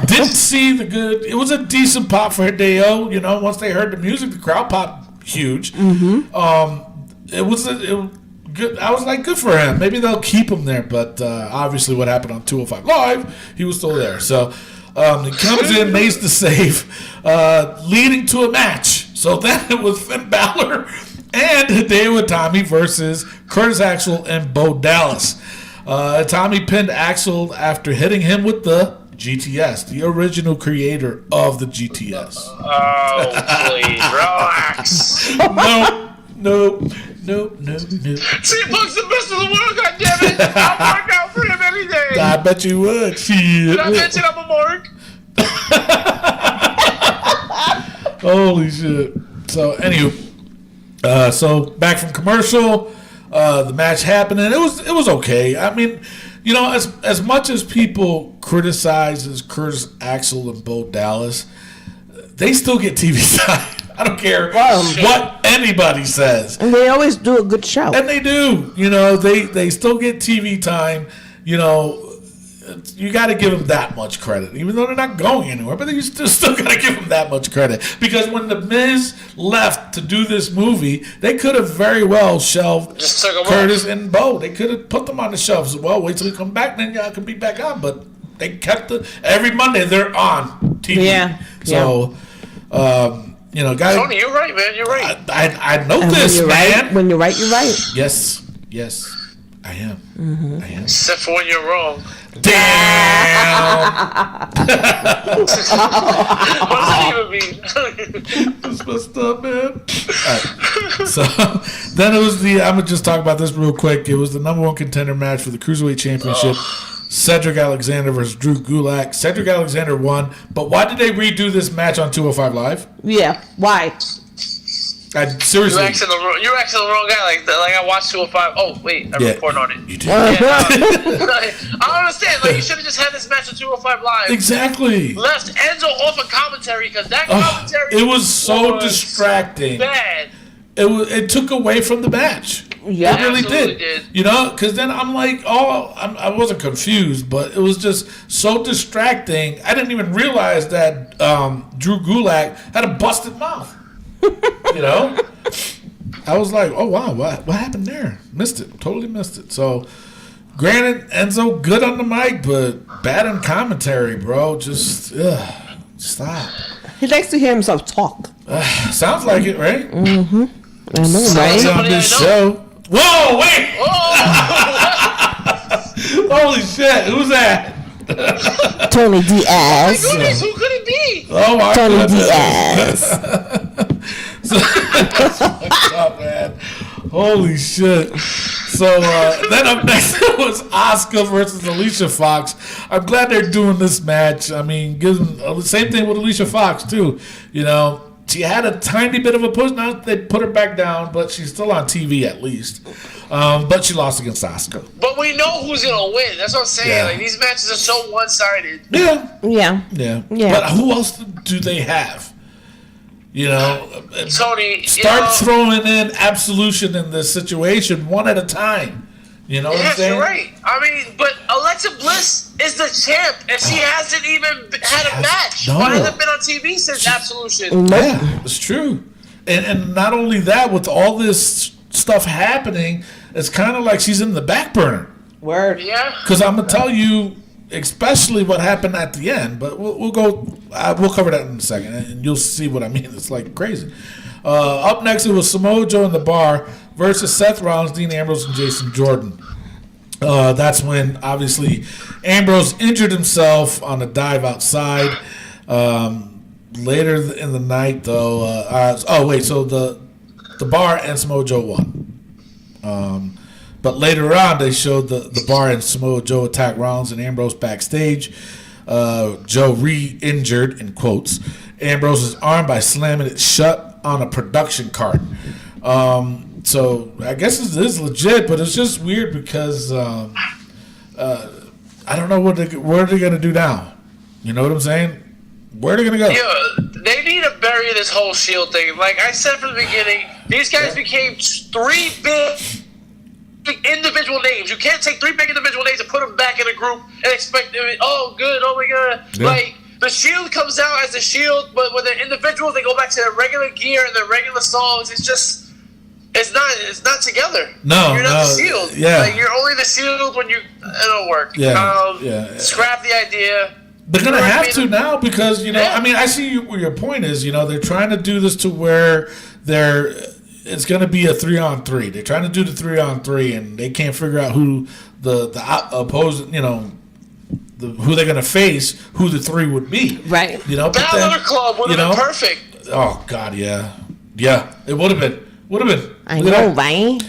Didn't see the good. It was a decent pop for Hideo. You know, once they heard the music, the crowd popped huge. Mm-hmm. It was good. I was like, good for him. Maybe they'll keep him there. But obviously what happened on 205 Live, he was still there. So he comes in, makes the save, leading to a match. So then it was Finn Balor and Hideo Itami versus Curtis Axel and Bo Dallas. Itami pinned Axel after hitting him with the GTS, the original creator of the GTS. Oh, please, relax. No. CM Punk's the best in the world, goddammit. I'll mark out for him any day. I bet you would. Did I mention I'm a mark? Holy shit. So, anywho, so back from commercial, the match happened, and it was okay. I mean, you know, as much as people criticize Curtis Axel and Bo Dallas, they still get TV time. I don't care what anybody says. And they always do a good show. And they do. You know, they still get TV time. You know, you got to give them that much credit. Even though they're not going anywhere, but you still got to give them that much credit. Because when The Miz left to do this movie, they could have very well shelved Curtis and Bo. They could have put them on the shelf. So, well, wait till we come back, then y'all can be back on. But they kept every Monday they're on TV. Yeah. So, guys, Tony, you're right, man. You're right. I know And this, when you're man. right, when you're right, you're right. Yes, I am. Mm-hmm. I am. Except for when you're wrong. Damn. What does that even mean? That's messed up, man. Alright. So then it was I'm gonna just talk about this real quick. It was the number 1 contender match for the Cruiserweight Championship. Cedric Alexander versus Drew Gulak. Cedric Alexander won, but why did they redo this match on 205 Live? Yeah. Why? Seriously. You're asking the wrong guy. Like I watched 205. Oh wait, I report on it. You did. Yeah, I don't understand. Like you should have just had this match on 205 Live. Exactly. Left Enzo off of commentary because that commentary. It was so distracting. Bad. It took away from the match. Yeah. It really Absolutely did. did. You know, because then I'm like, I wasn't confused, but it was just so distracting. I didn't even realize that Drew Gulak had a busted mouth. You know, I was like, oh wow, what happened there? Missed it, totally missed it. So, granted, Enzo good on the mic, but bad in commentary, bro. Just stop. He likes to hear himself talk. Sounds like it, right? Mm-hmm. I know, Sounds right? on this show. Whoa, wait! Holy shit! Who's that? Tony Diaz. My goodness, who could it be? Oh my Tony goodness! Diaz. That's fucked up, man. Holy shit! So then up next was Asuka versus Alicia Fox. I'm glad they're doing this match. I mean, give them the same thing with Alicia Fox too. You know, she had a tiny bit of a push. Now they put her back down, but she's still on TV at least. But she lost against Asuka. But we know who's gonna win. That's what I'm saying. Yeah. Like these matches are so one-sided. Yeah. Yeah. But who else do they have? You know, Tony, start throwing in Absolution in this situation one at a time. You know what I'm Yes, saying? you're right. I mean, but Alexa Bliss is the champ, and she hasn't even had a match. No. Or hasn't been on TV since Absolution. Yeah, it's true. And not only that, with all this stuff happening, it's kind of like she's in the back burner. Word. Yeah. Because I'm gonna tell you, especially what happened at the end. But we'll cover that in a second, and you'll see what I mean. It's like crazy. Up next, it was Samoa Joe in the Bar versus Seth Rollins, Dean Ambrose, and Jason Jordan. That's when obviously Ambrose injured himself on a dive outside. Later in the night, though, so the Bar and Samoa Joe won. But later on, they showed the Bar and Samoa Joe attack Rollins and Ambrose backstage. Joe re-injured, in quotes, Ambrose's arm by slamming it shut on a production cart. So I guess this is legit, but it's just weird because I don't know what they're going to do now. You know what I'm saying? Where are they going to go? Yeah, they need to bury this whole Shield thing. Like I said from the beginning, these guys became three big individual names. You can't take three big individual names and put them back in a group and expect them. Oh, good. Oh my God. Yeah. Like the Shield comes out as the Shield, but when they're individuals, they go back to their regular gear and their regular songs. It's just. It's not together. No, you're not the Shield. Yeah, like you're only the Shield when it don't work. Yeah, Scrap the idea. They're gonna have to now because I mean, I see where your point is. They're trying to do this to where it's gonna be a 3-on-3. They're trying to do the 3-on-3, and they can't figure out who the opposing, who they're gonna face, who the three would be. Right. Balor Club would have been perfect. Oh God, yeah, it would have been. I know, right?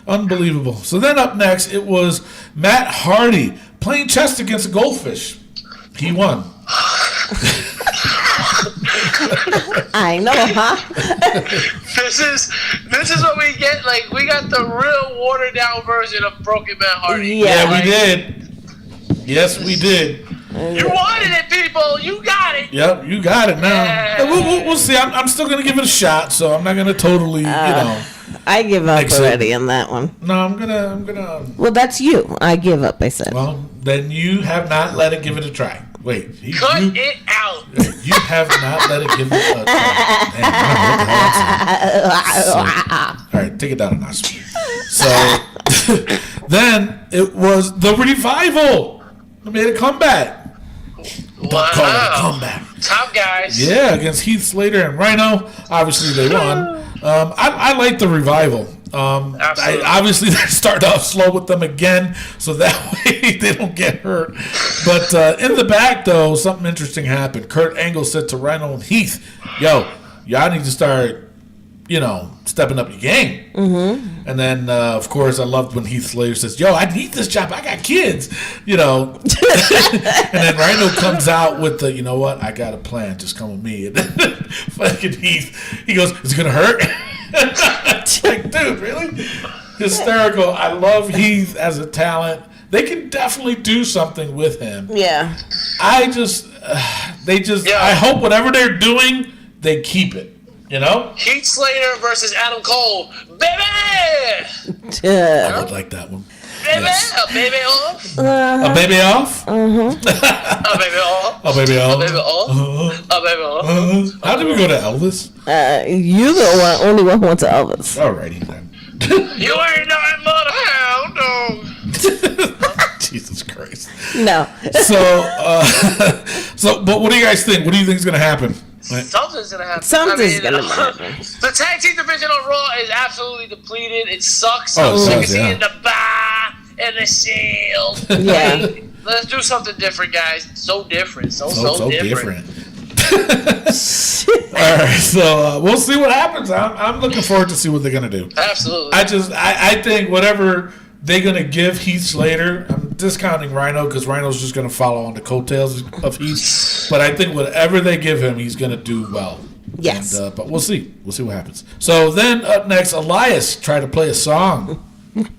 Unbelievable. So then up next, it was Matt Hardy playing chess against a goldfish. He won. I know, huh? This is what we get. Like we got the real watered down version of Broken Matt Hardy. Yeah, we did. Yes, we did. You wanted it, people. You got it. Yep, you got it now. Yeah. We'll see. I'm still gonna give it a shot, so I'm not gonna totally, I give up Except- already on that one. No, I'm gonna. Well, that's you. I give up, I said. Well, then you have not let it give it a try. Wait, Cut it out. You have not let it give it a try. Man, I don't know what the hell I'm saying. All right, take it down a notch. So then it was the Revival. They made a comeback. What? don't call it a comeback. Top guys. Yeah, against Heath Slater and Rhino. Obviously, they won. I like the Revival. Obviously, they start off slow with them again, so that way they don't get hurt. But in the back, though, something interesting happened. Kurt Angle said to Rhino and Heath, yo, y'all need to start, stepping up your game. Mm-hmm. And then, of course, I loved when Heath Slater says, yo, I need this job. I got kids, And then Rhino comes out with the, you know what? I got a plan. Just come with me. And then fucking Heath, he goes, is it going to hurt? Like, dude, really? Hysterical. I love Heath as a talent. They can definitely do something with him. Yeah. I hope whatever they're doing, they keep it. Heath Slater versus Adam Cole. Baby! I would like that one. Baby! Yes. A baby off? A baby off? A baby off? A baby off? A baby off? A baby off? How did we go to Elvis? You the only one who went to Elvis. Alrighty then. You ain't nothing but a hound dog. Jesus Christ. No. But what do you guys think? What do you think is going to happen? Something's gonna happen. Something's gonna happen. The tag team division on Raw is absolutely depleted. It sucks. Oh, So it you does, can see yeah. in the bar and the shield. Yeah. Like, let's do something different, guys. So different. So different. All right, so we'll see what happens. I'm looking forward to see what they're gonna do. Absolutely. I think whatever they're gonna give Heath Slater, I'm discounting Rhino because Rhino's just gonna follow on the coattails of Heath. But I think whatever they give him, he's gonna do well. Yes. And, but we'll see. We'll see what happens. So then up next, Elias tried to play a song.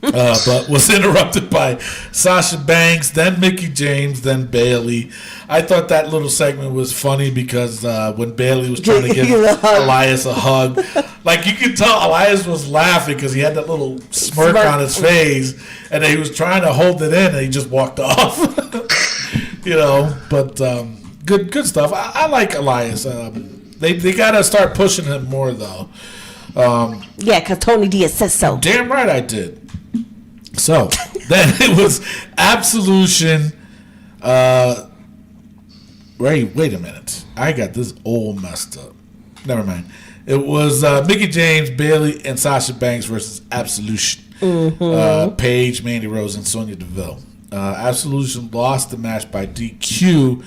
But was interrupted by Sasha Banks, then Mickie James, then Bayley. I thought that little segment was funny because when Bayley was trying to give Elias a hug, like you could tell Elias was laughing because he had that little smirk on his face, and he was trying to hold it in, and he just walked off. But good stuff. I like Elias. They got to start pushing him more though. Yeah, because Tony Diaz says so. Damn right I did. So then it was Absolution. Wait a minute. I got this all messed up. Never mind. It was Mickie James, Bayley, and Sasha Banks versus Absolution. Mm-hmm. Paige, Mandy Rose, and Sonya Deville. Absolution lost the match by DQ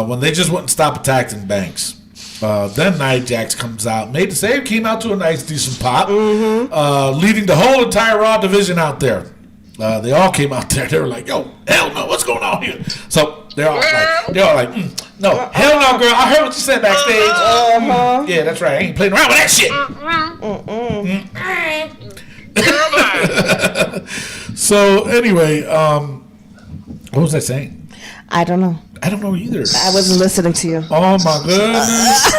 when they just wouldn't stop attacking Banks. Then Nia Jax comes out, made the save, came out to a nice, decent pop, leading the whole entire Raw division out there. They all came out there. They were like, "Yo, hell no, what's going on here?" So they're all like, "No, hell no, girl. I heard what you said backstage. Yeah, that's right. I ain't playing around with that shit." So anyway, what was I saying? I don't know. I don't know either. I wasn't listening to you. Oh my goodness.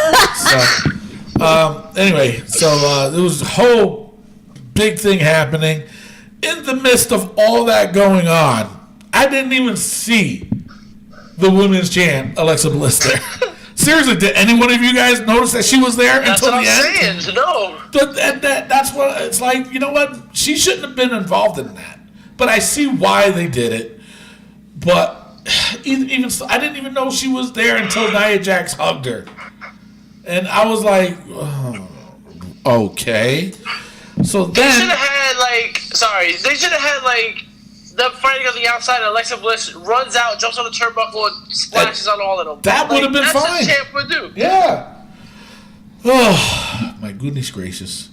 Anyway, there was a whole big thing happening. In the midst of all that going on, I didn't even see the women's champ, Alexa Bliss, there. Seriously, did any one of you guys notice that she was there until the end? That's what I'm saying. No. That's what it's like. You know what? She shouldn't have been involved in that. But I see why they did it. But even I didn't even know she was there until Nia Jax hugged her, and I was like, oh, okay. So then they should have had them fighting on the outside, and Alexa Bliss runs out, jumps on the turnbuckle, and splashes on all of them. That would have been fine. That's what champ would do. Yeah. Oh my goodness gracious.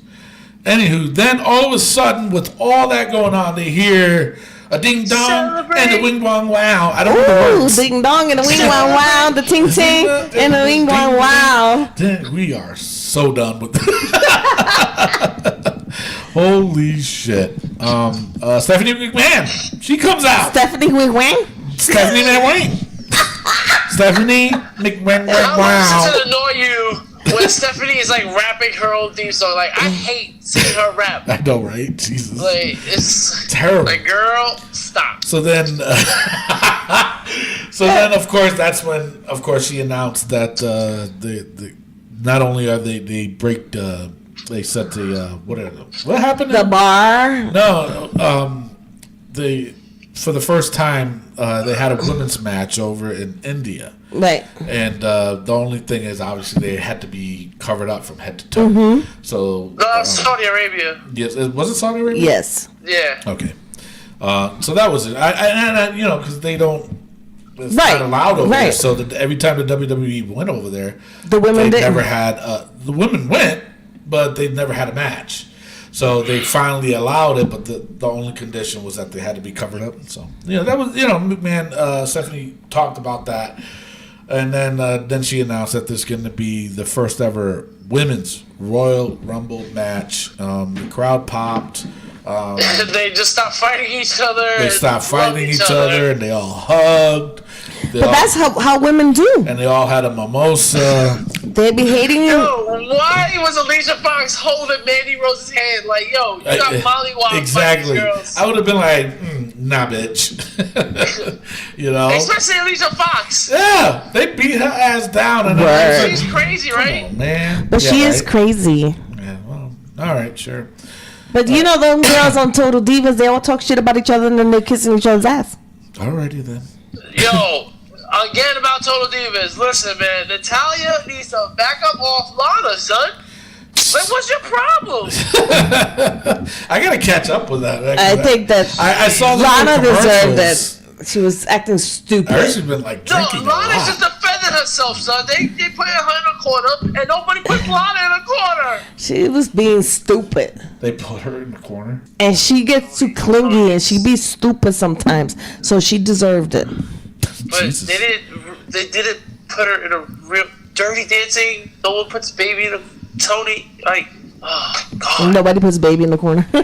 Anywho, then all of a sudden, with all that going on, they hear a ding dong Celebrate. and a wing wong wow. I don't know the words. Ding dong and a wing wong wow, the ting ting and a wing wong wow. We are so done with this. Holy shit. Stephanie McMahon, she comes out. Stephanie Wing Wang? Stephanie McMahon. Stephanie McMahon. How much Wow. does it annoy you when Stephanie is like rapping her own theme song? Like, I hate seeing her rap. I know, right? Jesus. Like, it's terrible. Like, girl, stop. So then, of course, that's when, of course, she announced that not only are they break they set the what happened? The bar. No, they for the first time, they had a women's match over in India. Right. And the only thing is, obviously, they had to be covered up from head to toe. So Saudi Arabia. Yes, was it Saudi Arabia? Yes. Yeah. Okay. So that was it. I you know, because they don't. It's Right. not allowed over there. Right. So that every time the WWE went over there, The women they didn't. never had. The women went, but they never had a match. So they finally allowed it, but the only condition was that they had to be covered up. So that was McMahon. Stephanie talked about that, and then she announced that there's going to be the first ever women's Royal Rumble match. The crowd popped. They just stopped fighting each other. They stopped fighting each other, and they all hugged. But that's how women do. And they all had a mimosa. They be hating you. Yo, why was Alicia Fox holding Mandy Rose's hand? Like, yo, you got mollywopped Exactly. by these girls. I would have been like, nah, bitch. Especially Alicia Fox. Yeah, they beat her ass down. And Word. She's crazy, right? oh, man. But she is crazy. Yeah, well, all right, sure. But you know them girls on Total Divas, they all talk shit about each other and then they're kissing each other's ass. Alrighty then. Yo, again about Total Divas. Listen, man, Natalya needs to back up off Lana, son. Like, what's your problem? I gotta catch up with that. I think that I saw the Lana deserved commercials. it. She was acting I heard stupid. she's been like No, drinking a Lana's lot. just defending herself, son. They put her in a corner, and nobody put Lana in a corner. She was being stupid. They put her in the corner. And she gets too clingy and she be stupid sometimes. So she deserved it. But Jesus. they didn't put her in a real Dirty Dancing. No one puts baby in a Tony. Like, oh god. Nobody puts baby in the corner. I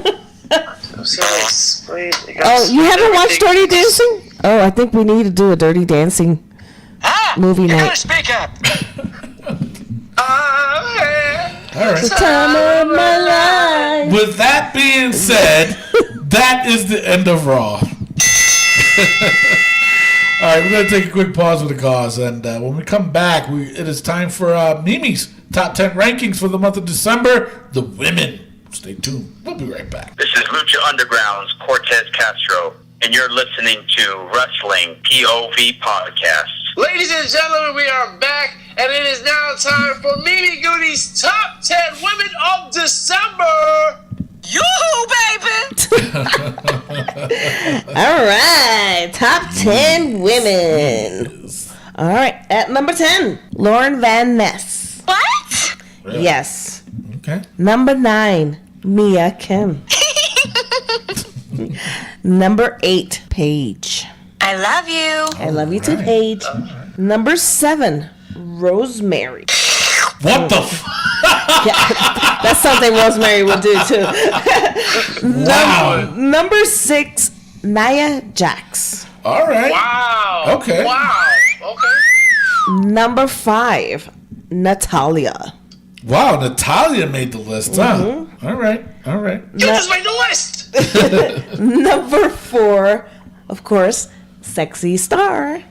was gonna explain. Oh, you haven't watched Dirty Dancing? Oh, I think we need to do a Dirty Dancing movie You night. gotta speak up. All right. The time of my life. With that being said, that is the end of Raw. All right, we're going to take a quick pause with the cause, and when we come back, it is time for Mimi's Top 10 Rankings for the month of December, the women. Stay tuned. We'll be right back. This is Lucha Underground's Cortez Castro, and you're listening to Wrestling POV Podcast. Ladies and gentlemen, we are back, and it is now time for Mimi Goody's Top 10 Women of December. Yoo-hoo, baby! All right, top 10 women. All right, at number 10, Lauren Van Ness. What? Really? Yes. Okay. Number 9, Mia Kim. Number 8, Paige. I love you. I love you too, Paige. Number 7, Rosemary. What the f... Yeah, that's something Rosemary would do too. Wow. Number 6, Nia Jax. All right. Wow. Okay. Wow. Okay. Number 5, Natalia. Wow, Natalia made the list, huh? All right. All right. You just made the list. Number 4, of course, Sexy Star.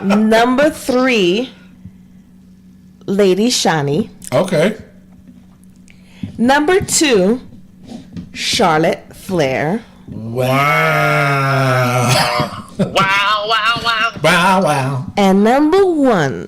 Number 3, Lady Shani. Okay. Number 2, Charlotte Flair. Wow. Wow. Wow, wow. And number 1,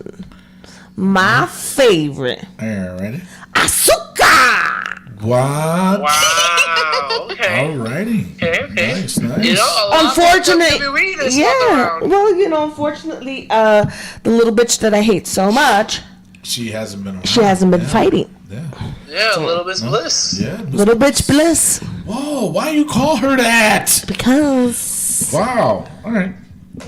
my favorite, All right, ready? Asuka. What? Wow. Okay. Alrighty. Okay. Nice, nice. You know, a lot Unfortunately, of WWE this month yeah. around. Well, unfortunately, the little bitch that I hate so much, She hasn't been around. she hasn't been fighting. Yeah. Yeah, a little bit bliss. Yeah. Little bitch bliss. Whoa, why you call her that? Because Wow. All right.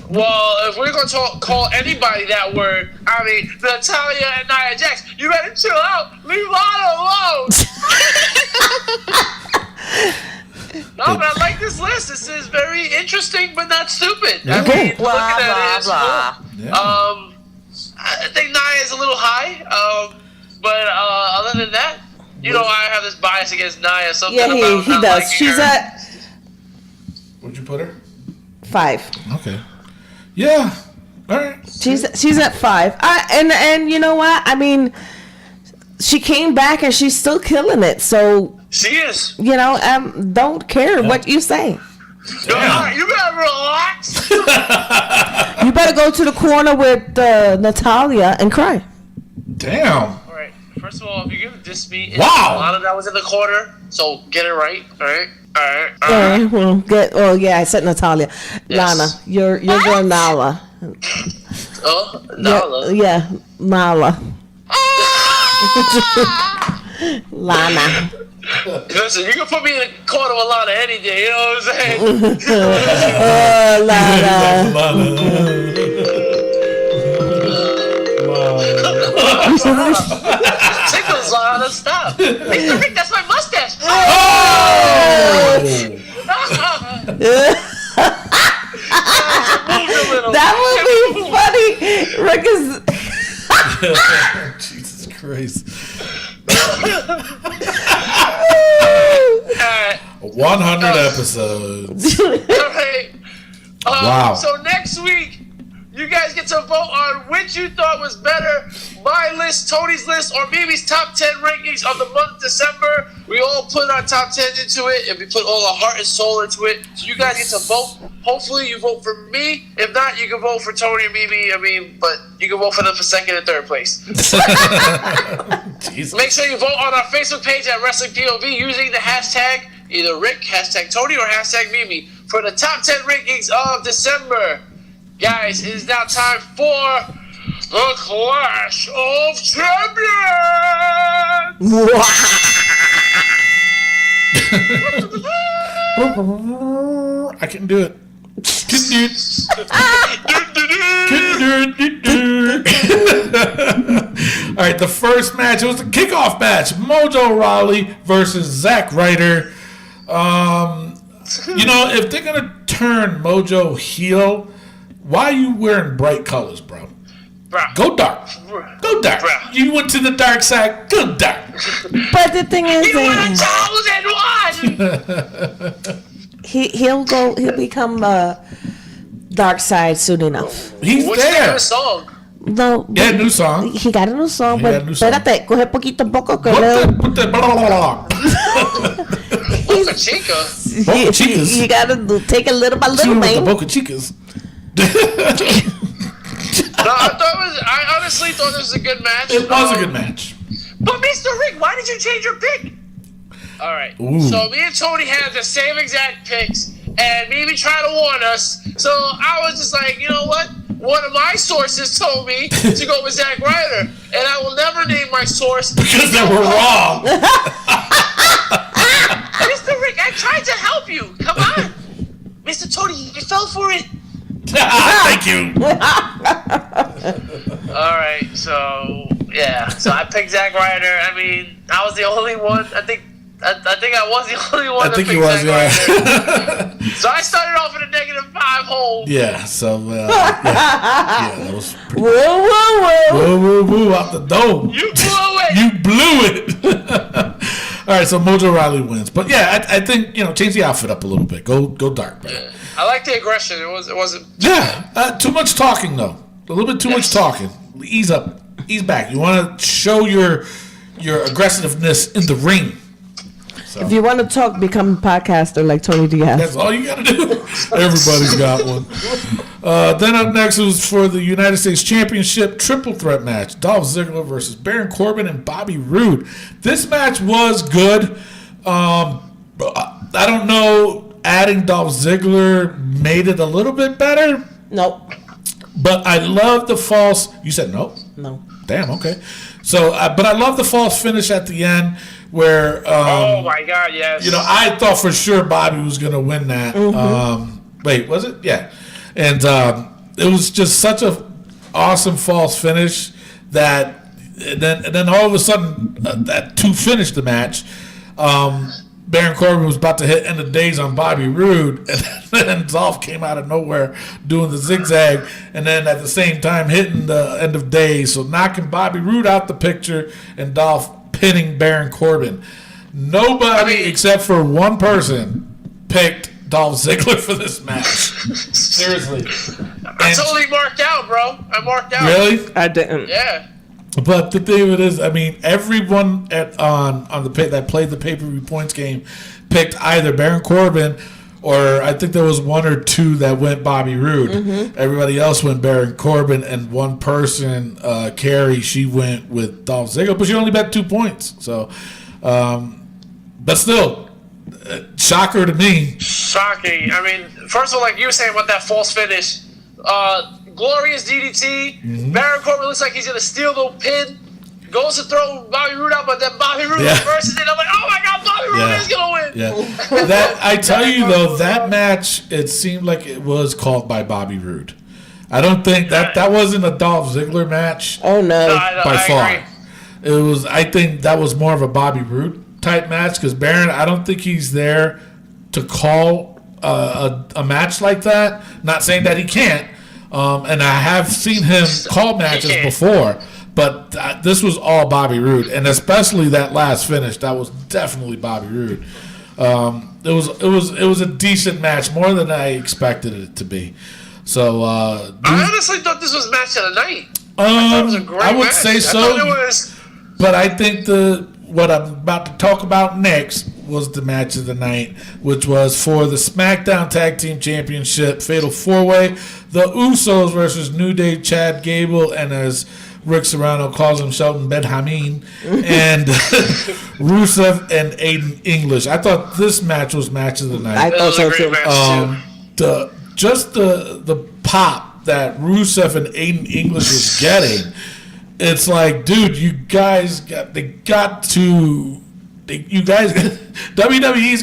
Well, if we're gonna call anybody that word, I mean Natalia and Nia Jax, you better chill out. Leave Lana alone. No, but I like this list. This is very interesting, but not stupid. I mean, Blah, looking at it, it's blah, cool. Yeah. I think Nia is a little high. But other than that, you know, I have this bias against Nia. Something yeah, about he not does. liking She's her. at Where'd you put her? 5. Okay. Yeah. All right. She's at 5. And you know what? I mean, she came back and she's still killing it. So She is. don't care what you say. Damn. You better relax. You better go to the corner with Natalia and cry. Damn. All right. First of all, if you're gonna diss me, Wow. Lana that was in the corner, so get it right. All right. I said Natalia. Yes. Lana, you're going Nala. Oh, Nala. Yeah, Nala. Lana. Listen, you can put me in the corner with Lana any day. You know what I'm saying? Tickles, Lana, stop. Mr. Rick, that's my mustache. That would be funny. Rick is. Jesus Christ. 100 episodes. All right. Wow. So next week, you guys get to vote on which you thought was better, my list, Tony's list, or Mimi's top 10 rankings of the month of December. We all put our top 10 into it, and we put all our heart and soul into it. So you guys get to vote. Hopefully you vote for me. If not, you can vote for Tony and Mimi. But you can vote for them for second and third place. Jesus. Make sure you vote on our Facebook page at Wrestling POV using the hashtag either Rick, hashtag Tony, or hashtag Mimi for the top 10 rankings of December. Guys, it is now time for the Clash of Champions! I can do it. All right, the first match, it was the kickoff match. Mojo Rawley versus Zack Ryder. If they're going to turn Mojo heel, why are you wearing bright colors, bro? Bruh. Go dark. Go dark. Bruh. You went to the dark side. Go dark. But the thing is, You want a 1,001! he'll become dark side soon enough. He's What's there. the song? No, Yeah, new song. he got a new song, He but got a new song. espérate, coge poquito poco que Put the blah, blah, blah, blah. Boca Chica. Boca Chicas. you gotta take it little by little, With the man. Boca Chicas. No, I honestly thought this was a good match. It was a good match. But Mr. Rick, why did you change your pick? All right. Ooh. So me and Tony had the same exact picks, and Mimi tried to warn us. So I was just like, you know what? One of my sources told me to go with Zack Ryder, and I will never name my source Because they were wrong. Mr. Rick, I tried to help you. Come on, Mr. Tony, you fell for it. Thank you. All right. So yeah. So I picked Zack Ryder. I mean, I was the only one. I think I was the only one. I think he picked was, Zack yeah. Ryder. So I started off in a -5 hole. Yeah, so, that was pretty. Whoa, whoa, whoa. Woo, woo, woo, out the dome. You blew it. You blew it. All right, so Mojo Rawley wins. But, yeah, I think, change the outfit up a little bit. Go dark, man. I like the aggression. It wasn't. Yeah, too much talking, though. A little bit too much talking. Ease up. Ease back. You want to show your aggressiveness in the ring. So. If you want to talk, become a podcaster like Tony Diaz. That's all you got to do. Everybody's got one. Then up next was for the United States Championship triple threat match. Dolph Ziggler versus Baron Corbin and Bobby Roode. This match was good. I don't know. Adding Dolph Ziggler made it a little bit better. Nope. But I love the false. You said no? No. Damn, okay. So, but I love the false finish at the end where. Oh my God! Yes. I thought for sure Bobby was going to win that. Mm-hmm. Wait, was it? Yeah. And it was just such a awesome false finish that, and then all of a sudden, to finish the match, Baron Corbin was about to hit End of Days on Bobby Roode, and then Dolph came out of nowhere doing the zigzag, and then at the same time hitting the End of Days, so knocking Bobby Roode out the picture, and Dolph pinning Baron Corbin. Nobody except for one person picked Dolph Ziggler for this match. Seriously. I totally marked out, bro. I marked out. Really? I didn't. Yeah. But the thing of it is, I mean, everyone on the that played the pay-per-view points game picked either Baron Corbin or I think there was one or two that went Bobby Roode. Everybody else went Baron Corbin, and one person, Carrie, she went with Dolph Ziggler, but she only bet 2 points. So, but still, shocker to me. Shocking. I mean, first of all, like you were saying about that false finish, glorious DDT. Baron Corbin looks like he's gonna steal the pin. Goes to throw Bobby Roode out, but then Bobby Roode reverses it. I'm like, oh my God, Bobby Roode is gonna win. Yeah, that I tell you though, that match it seemed like it was called by Bobby Roode. I don't think that wasn't a Dolph Ziggler match. Oh no, by far. Agree. It was. I think that was more of a Bobby Roode type match because Baron. I don't think he's there to call a match like that. Not saying that he can't. And I have seen him call matches before. But this was all Bobby Roode, and especially that last finish. That was definitely Bobby Roode. It was a decent match, more than I expected it to be. So I honestly thought this was match of the night. I thought it was a great I would match. say so. I thought it was. But I think what I'm about to talk about next was the match of the night, which was for the SmackDown Tag Team Championship Fatal 4-Way, the Usos versus New Day, Chad Gable, and as Rick Serrano calls him, Shelton Benjamin, and Rusev and Aiden English. I thought this match was match of the night. I thought so too. The pop that Rusev and Aiden English was getting, it's like, dude, WWE's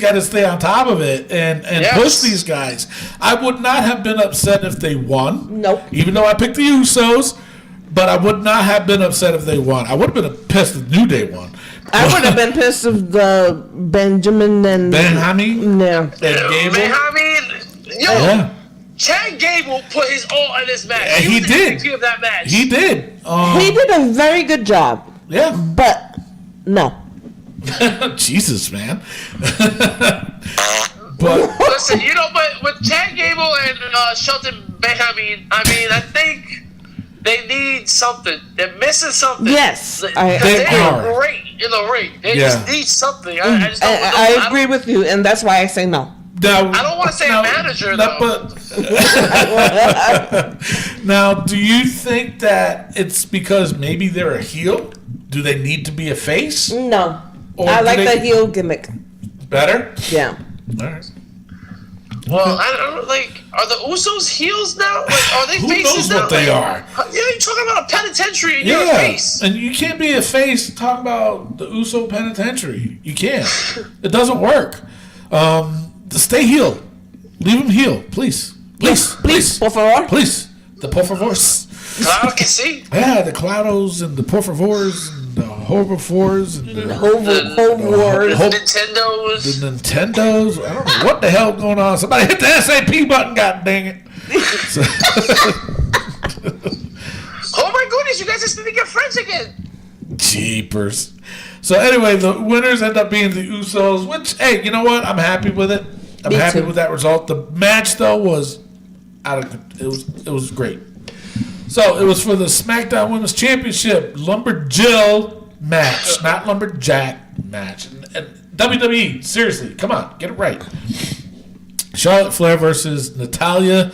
got to stay on top of it and push these guys. I would not have been upset if they won. Nope. Even though I picked the Usos. But I would not have been upset if they won. I would have been pissed if New Day won. I would have been pissed if the Benjamin and Benjamin and Gable. Chad Gable put his all in this match. He was did. the MVP of that match. He did. He did a very good job. Yeah. But no. Jesus, man. But listen, but with Chad Gable and Shelton Benjamin, I mean, I think they need something. They're missing something. Yes, they are great in the ring. They just need something. I just don't. I agree with you, and that's why I say no. Now, I don't want to say a manager though. Now, do you think that it's because maybe they're a heel? Do they need to be a face? No, Or I do like they- the heel gimmick. Better? Yeah. All right. Well, I don't like. Are the Usos heels now? Like, are they Who faces knows now? what they are? Yeah, you're talking about a penitentiary and you're a face. And you can't be a face talking about the Uso Penitentiary. You can't. It doesn't work. Stay heel. Leave him heel, please. Please. Por favor. Please. The por favors. I can see. Yeah, the Claudos and the por favors and the Hoverfors and the Nintendos. The Nintendos. I don't know what the hell going on. Somebody hit the SAP button, god dang it. So, oh my goodness, you guys just need to get friends again. jeepers. So anyway, the winners end up being the Usos, which, hey, you know what? I'm happy with it. I'm happy with that result. The match, though, was it was great. So it was for the SmackDown Women's Championship Lumberjill match, not Lumberjack match. And WWE, seriously, come on, get it right. Charlotte Flair versus Natalya.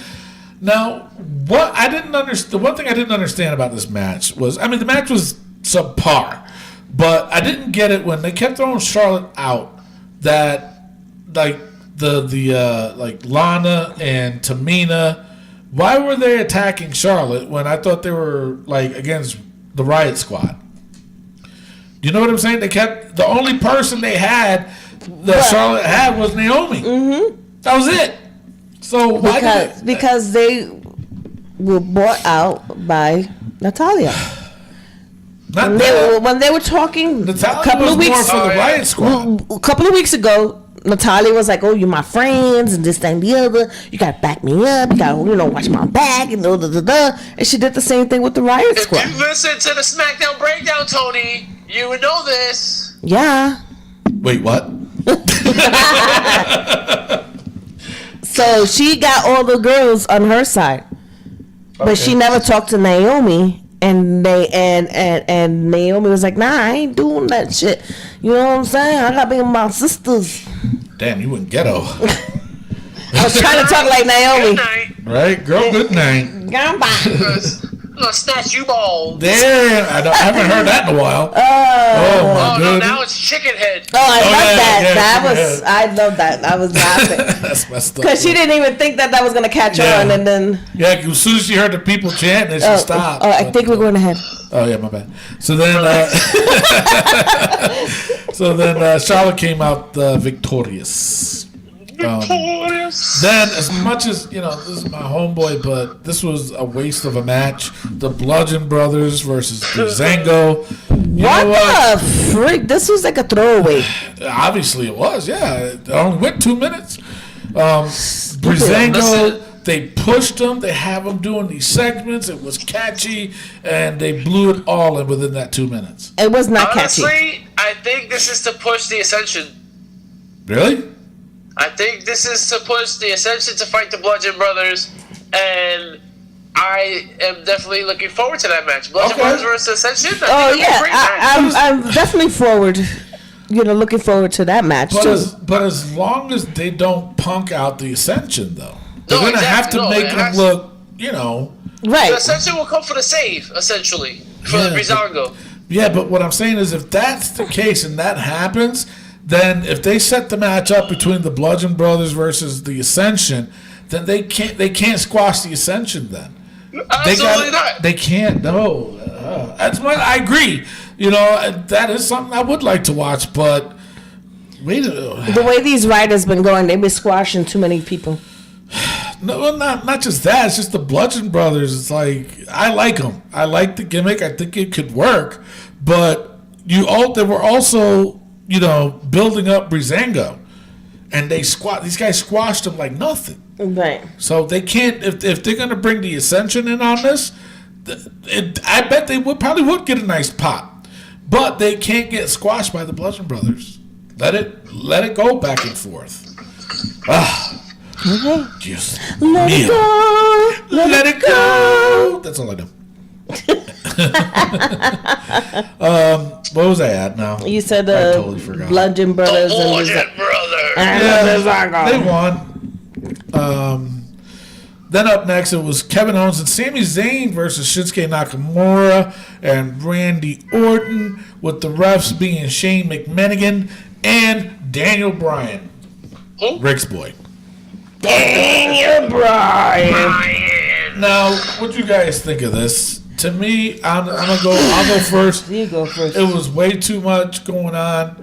Now, what I didn't understand, the one thing I didn't understand about this match was, I mean, the match was subpar, but I didn't get it when they kept throwing Charlotte out. That like like Lana and Tamina. Why were they attacking Charlotte when I thought they were like against the Riot Squad? Do you know what I'm saying? They kept the only person they had that Charlotte had was Naomi. Mm-hmm. That was it. So why? Because they were bought out by Natalya. When they were talking Natalya a couple was of weeks more for the Riot Squad. A couple of weeks ago, Natalya was like, "Oh, you're my friends, and this, that, and the other. You gotta back me up. You gotta, watch my back, and And she did the same thing with the Riot Squad. If you listen to the SmackDown breakdown, Tony, you would know this. Yeah. Wait, what? So she got all the girls on her side, but she never talked to Naomi. And Naomi was like, "Nah, I ain't doing that shit." You know what I'm saying? I gotta be with my sisters. Damn, you went ghetto. I was trying to talk like Good Naomi. night. Right, girl. Good night. Goodbye. I'm gonna snatch you balls. Damn, I haven't heard that in a while. Oh Oh my no, goodness. now it's chicken head. Oh, I love that. yeah, That yeah. was. I love that. I was laughing That's messed up. because she didn't even think that was gonna catch Yeah. on, and then. Yeah, as soon as she heard the people chanting, she stopped. Oh, I think we're going ahead. Oh yeah, my bad. So then, Charlotte came out victorious. Then, as much as this is my homeboy, but this was a waste of a match. The Bludgeon Brothers versus Breezango. What the freak? This was like a throwaway. Obviously, it was. Yeah, it only went 2 minutes. Breezango. They pushed him. They have him doing these segments. It was catchy, and they blew it all in within that 2 minutes. It was not catchy. Honestly, I think this is to push the Ascension. Really? I think this is to push the Ascension to fight the Bludgeon Brothers, and I am definitely looking forward to that match. Bludgeon Brothers versus Ascension. I think it'll be a great match. I'm definitely forward. Looking forward to that match too. But as long as they don't punk out the Ascension, though, they're No, gonna have to exactly. make them look, Right. The Ascension will come for the save, essentially, for the Breezango. Yeah, but what I'm saying is, if that's the case and that happens, then if they set the match up between the Bludgeon Brothers versus the Ascension, then they can't squash the Ascension. Then Absolutely not. They can't. No, that's what I agree. That is something I would like to watch, but The way these writers been going, they've been squashing too many people. No, well, not just that. It's just the Bludgeon Brothers. It's like, I like them. I like the gimmick. I think it could work. But they were also, building up Breezango, and these guys squashed him like nothing. Right. So they can't. If they're gonna bring the Ascension in on this, I bet they probably would get a nice pop. But they can't get squashed by the Bludgeon Brothers. Let it go back and forth. Just Let it go. Let it go. That's all I know. What was I at now? You said I totally forgot. Bludgeon Brothers Bludgeon Brothers. They won. Then up next, it was Kevin Owens and Sami Zayn versus Shinsuke Nakamura and Randy Orton, with the refs being Shane McMahon and Daniel Bryan. Who? Rick's boy. Daniel Bryan. Now, what do you guys think of this? To me, I'll go first. You go first. It was way too much going on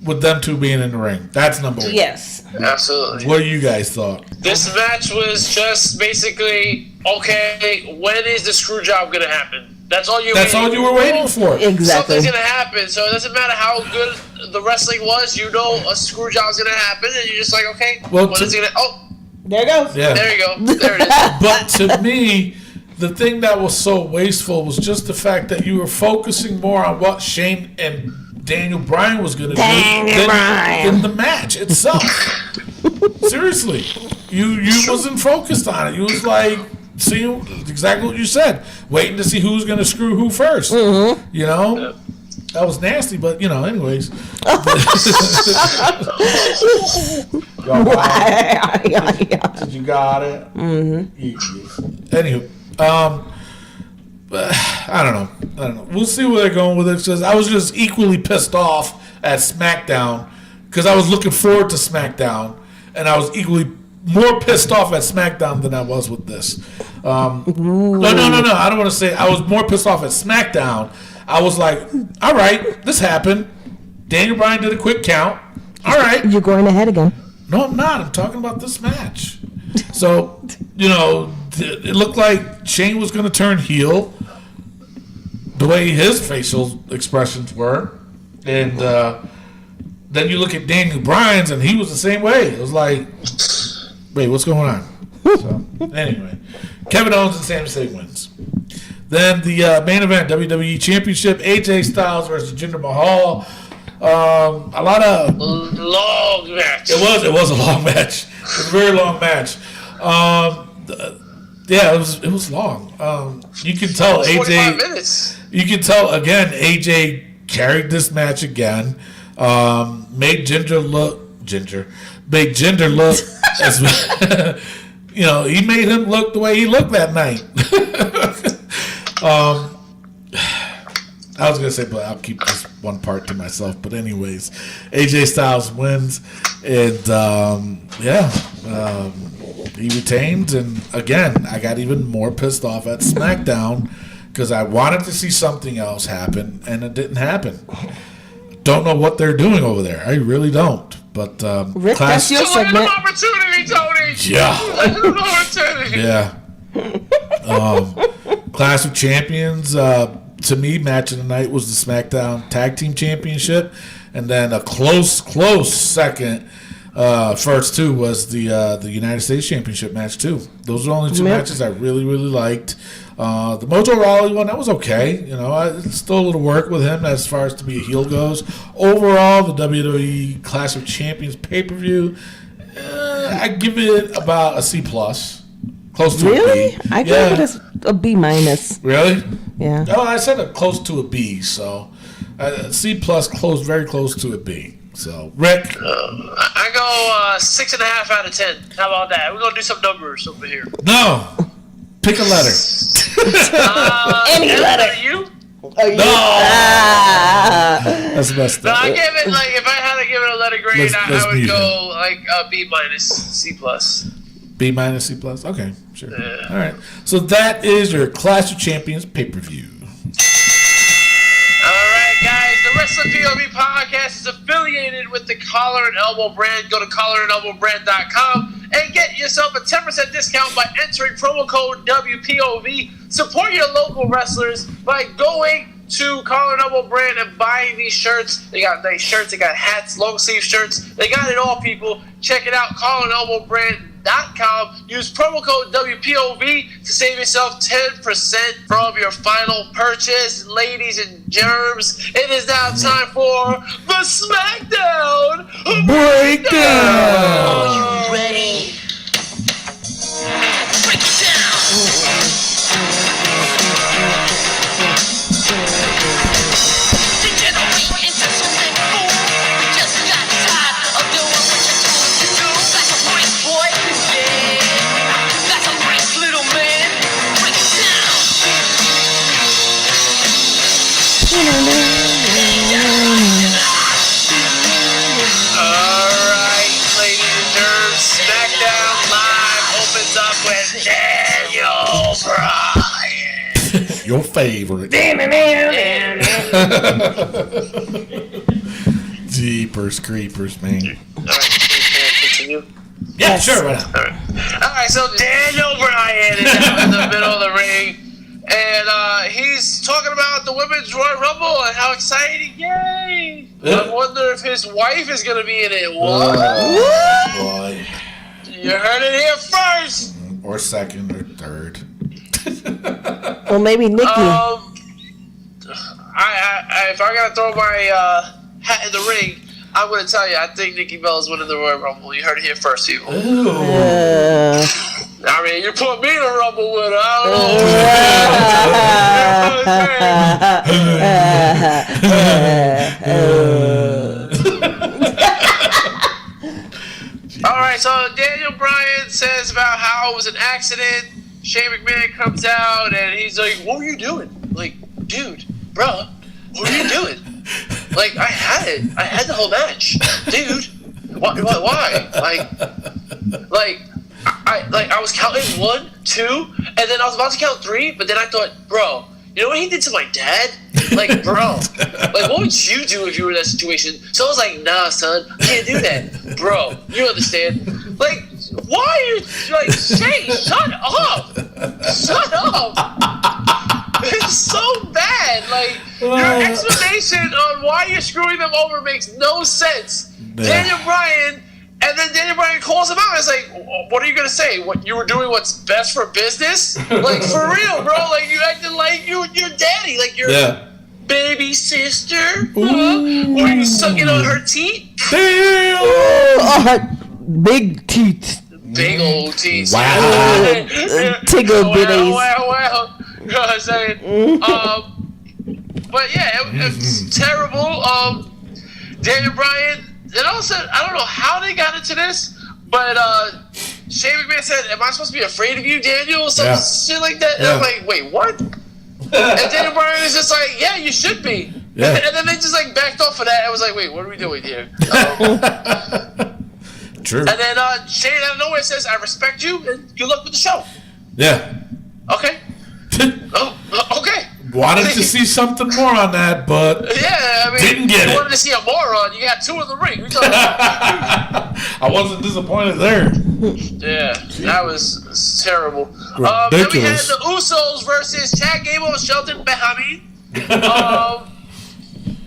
with them two being in the ring. That's number one. Yes. Absolutely. What do you guys thought? This match was just basically, okay, when is the screw job going to happen? That's all you were waiting for. Exactly. Something's going to happen, so it doesn't matter how good the wrestling was, a screw job's going to happen, and you're just like, okay, Well, when is it going to... Oh, There it goes. Yeah. there you go. There it is. But to me, the thing that was so wasteful was just the fact that you were focusing more on what Shane and Daniel Bryan was going to do than the match itself. Seriously. You wasn't focused on it. You was like, seeing exactly what you said, waiting to see who's going to screw who first. Mm-hmm. That was nasty, but, anyways. Y'all got it? Did you got it? Mm-hmm. Anywho, I don't know. We'll see where they're going with it, because I was just equally pissed off at SmackDown, because I was looking forward to SmackDown, and I was equally more pissed off at SmackDown than I was with this. No. I don't want to say I was more pissed off at SmackDown. I was like, all right, this happened. Daniel Bryan did a quick count. All right. You're going ahead again. No, I'm not. I'm talking about this match. So, it looked like Shane was going to turn heel, the way his facial expressions were. And then you look at Daniel Bryan's, and he was the same way. It was like, wait, what's going on? So, anyway, Kevin Owens and Sami Zayn wins. Then the main event, WWE Championship, AJ Styles versus Jinder Mahal. A lot of Long match. It was a long match. It was a very long match. It was long. You can tell AJ. 45 minutes. You can tell again. AJ carried this match again. Made Jinder look You know, he made him look the way he looked that night. I was gonna say, but I'll keep this one part to myself. But anyways, AJ Styles wins, and he retains. And again, I got even more pissed off at SmackDown because I wanted to see something else happen, and it didn't happen. Don't know what they're doing over there. I really don't. But Rick, that's your segment. Opportunity, Tony. Yeah. Opportunity. Yeah. Clash of Champions. To me, match of the night was the SmackDown Tag Team Championship, and then a close second. First two was the United States Championship match too. Those are the only two matches I really liked. The Mojo Rawley one, that was okay. You know, still a little work with him as far as to be a heel goes. Overall, the WWE Clash of Champions pay-per-view, I give it about a C+. Close to a B. I give it a B-. Really? Yeah. Oh, I said close to a B, so C+, very close to a B. So, Rick? I go 6.5 out of 10. How about that? We're going to do some numbers over here. No. Pick a letter. Any letter. You? No. That's messed No, up. I give it, like, if I had to give it a letter grade, Let's I would mute go, like, a B-, C+. B-, C+. Okay, sure. Yeah. All right. So that is your Clash of Champions pay-per-view. All right, guys. The Wrestling POV podcast is affiliated with the Collar and Elbow brand. Go to collarandelbowbrand.com and get yourself a 10% discount by entering promo code WPOV. Support your local wrestlers by going to Collar and Elbow brand and buying these shirts. They got nice shirts. They got hats, long sleeve shirts. They got it all, people. Check it out. collarandelbowbrand.com. Use promo code WPOV to save yourself 10% from your final purchase. Ladies and germs, it is now time for the SmackDown Breakdown. You ready? Break it down. Degenerate into something cool. We just got tired of doing what you told to do. That's a break, boy. Yeah. That's a break, little man. Break it down. Alright, ladies and germs, SmackDown Live opens up with Daniel Bryan. Your favorite. Jeepers creepers, man. Alright, can I continue? Yeah, sure. Right now. Alright, so Daniel Bryan is out in the middle of the ring, and he's talking about the Women's Royal Rumble and how exciting, yay! I wonder if his wife is going to be in it. What? Boy. You heard it here first! Or second or third. Or maybe Nikki. If I gotta throw my hat in the ring, I'm gonna tell you, I think Nikki Bella's winning the Royal Rumble. You heard it here first, people. I mean, you put me in a Rumble with her, I don't know. Alright, so Daniel Bryan says about how it was an accident. Shane McMahon comes out and he's like, what were you doing? Like, dude, bro, what were you doing? Like, I had it. I had the whole match. Dude, why? I was counting 1, 2, and then I was about to count 3, but then I thought, bro, you know what he did to my dad? Like, bro, like, what would you do if you were in that situation? So I was like, nah, son, I can't do that. Bro, you understand. Like, why are you, like, Shane, shut up. Shut up. It's so bad. Like, your explanation on why you're screwing them over makes no sense. Yeah. Daniel Bryan, and then Daniel Bryan calls him out. It's like, what are you gonna say? What, you were doing what's best for business? Like, for real, bro. Like, you acted like your daddy, like your baby sister. Were you sucking on her teeth? Damn! Big teeth. Big old teeth. Wow. Tickle bitties. Well. You know what I'm saying? But yeah, it's terrible. Daniel Bryan, and also, I don't know how they got into this, But Shane McMahon said, "Am I supposed to be afraid of you, Daniel?" Or some shit like that. And Yeah. I'm like, "Wait, what?" And Daniel Bryan is just like, "Yeah, you should be." Yeah. And then they just like backed off of that. I was like, "Wait, what are we doing here?" True. And then Shane out of nowhere says, "I respect you and good luck with the show." Yeah. Okay. Okay. Wanted to see something more on that, but Yeah, I mean, Didn't get you it. wanted to see a moron. You got 2 in the ring. We talking about- I wasn't disappointed there. Yeah, that was terrible. Then we had Ridiculous. the Usos versus Chad Gable and Shelton Benjamin.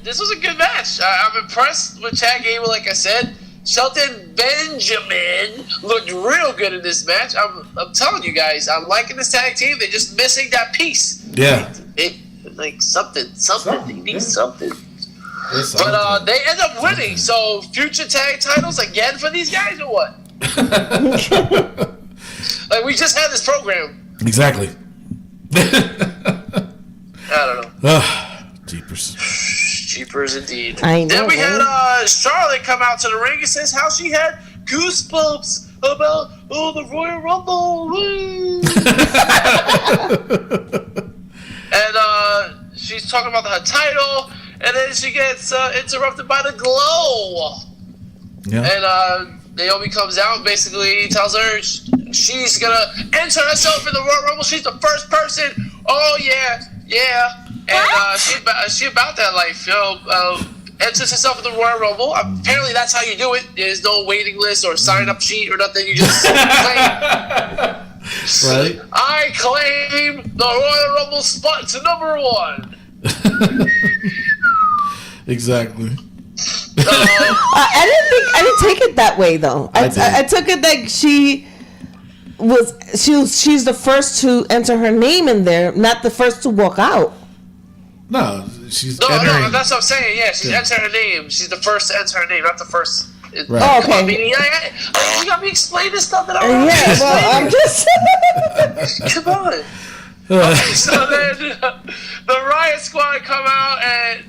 This was a good match. I'm impressed with Chad Gable, like I said. Shelton Benjamin looked real good in this match. I'm telling you guys, I'm liking this tag team. They're just missing that piece. Yeah. Like something. They need something. It's But they end up winning. So future tag titles again for these guys or what? Like we just had this program. Exactly. I don't know. Jeepers. Cheapers indeed. I know, Then we right? had Charlotte come out to the ring and says how she had goosebumps about the Royal Rumble. Woo. And she's talking about her title, and then she gets interrupted by the glow. Yeah. And Naomi comes out and basically tells her she's gonna enter herself in the Royal Rumble. She's the first person. Oh yeah. And she about that life. Enters herself in the Royal Rumble. Apparently that's how you do it. There's no waiting list or sign up sheet or nothing. You just claim. Right. I claim the Royal Rumble spot to number 1. Exactly. I didn't take it that way though. I took it that she's the first to enter her name in there, not the first to walk out. No, she's No, entering. that's what I'm saying. Yeah, she's entered her name. She's the first to enter her name, not the first. Right. Oh, Come on, okay. Beanie. You got me explain this stuff that I don't Yeah, well, I'm just. Come on. Okay, so then the Riot Squad come out and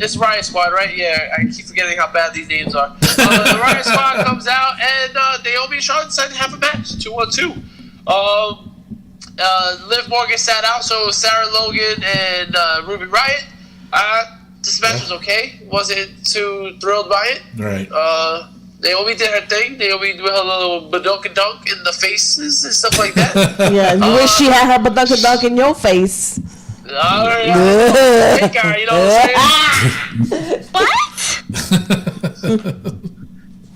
it's Riot Squad, right? Yeah, I keep forgetting how bad these names are. The Riot Squad comes out and Naomi and Charlotte decide to have a match, 2-on-2. Liv Morgan sat out, so it was Sarah Logan and Ruby Riott. This match was okay. Wasn't too thrilled by it. Right. Naomi did her thing. Naomi did her little badunk in the faces and stuff like that. Yeah, you wish she had her badunk in your face. Alright, big guy, you know what I'm saying?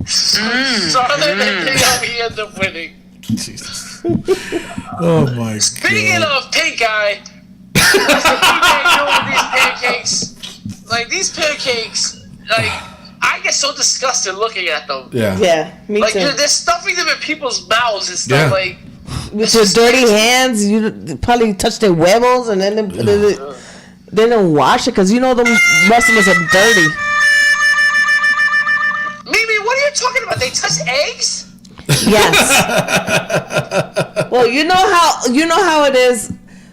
Charlotte and Naomi end up winning. Jesus. Oh my Speaking god. of pink eye, what's the pink eye doing with these pancakes? Like these pancakes, like I get so disgusted looking at them. Yeah. Yeah, me Like too. they're stuffing them in people's mouths and stuff. Yeah. Like With your dirty hands, you probably touch their huevos and then they don't wash it because you know them wrestlers are dirty. Mimi, what are you talking about? They touch eggs? Yes. Well, you know how it is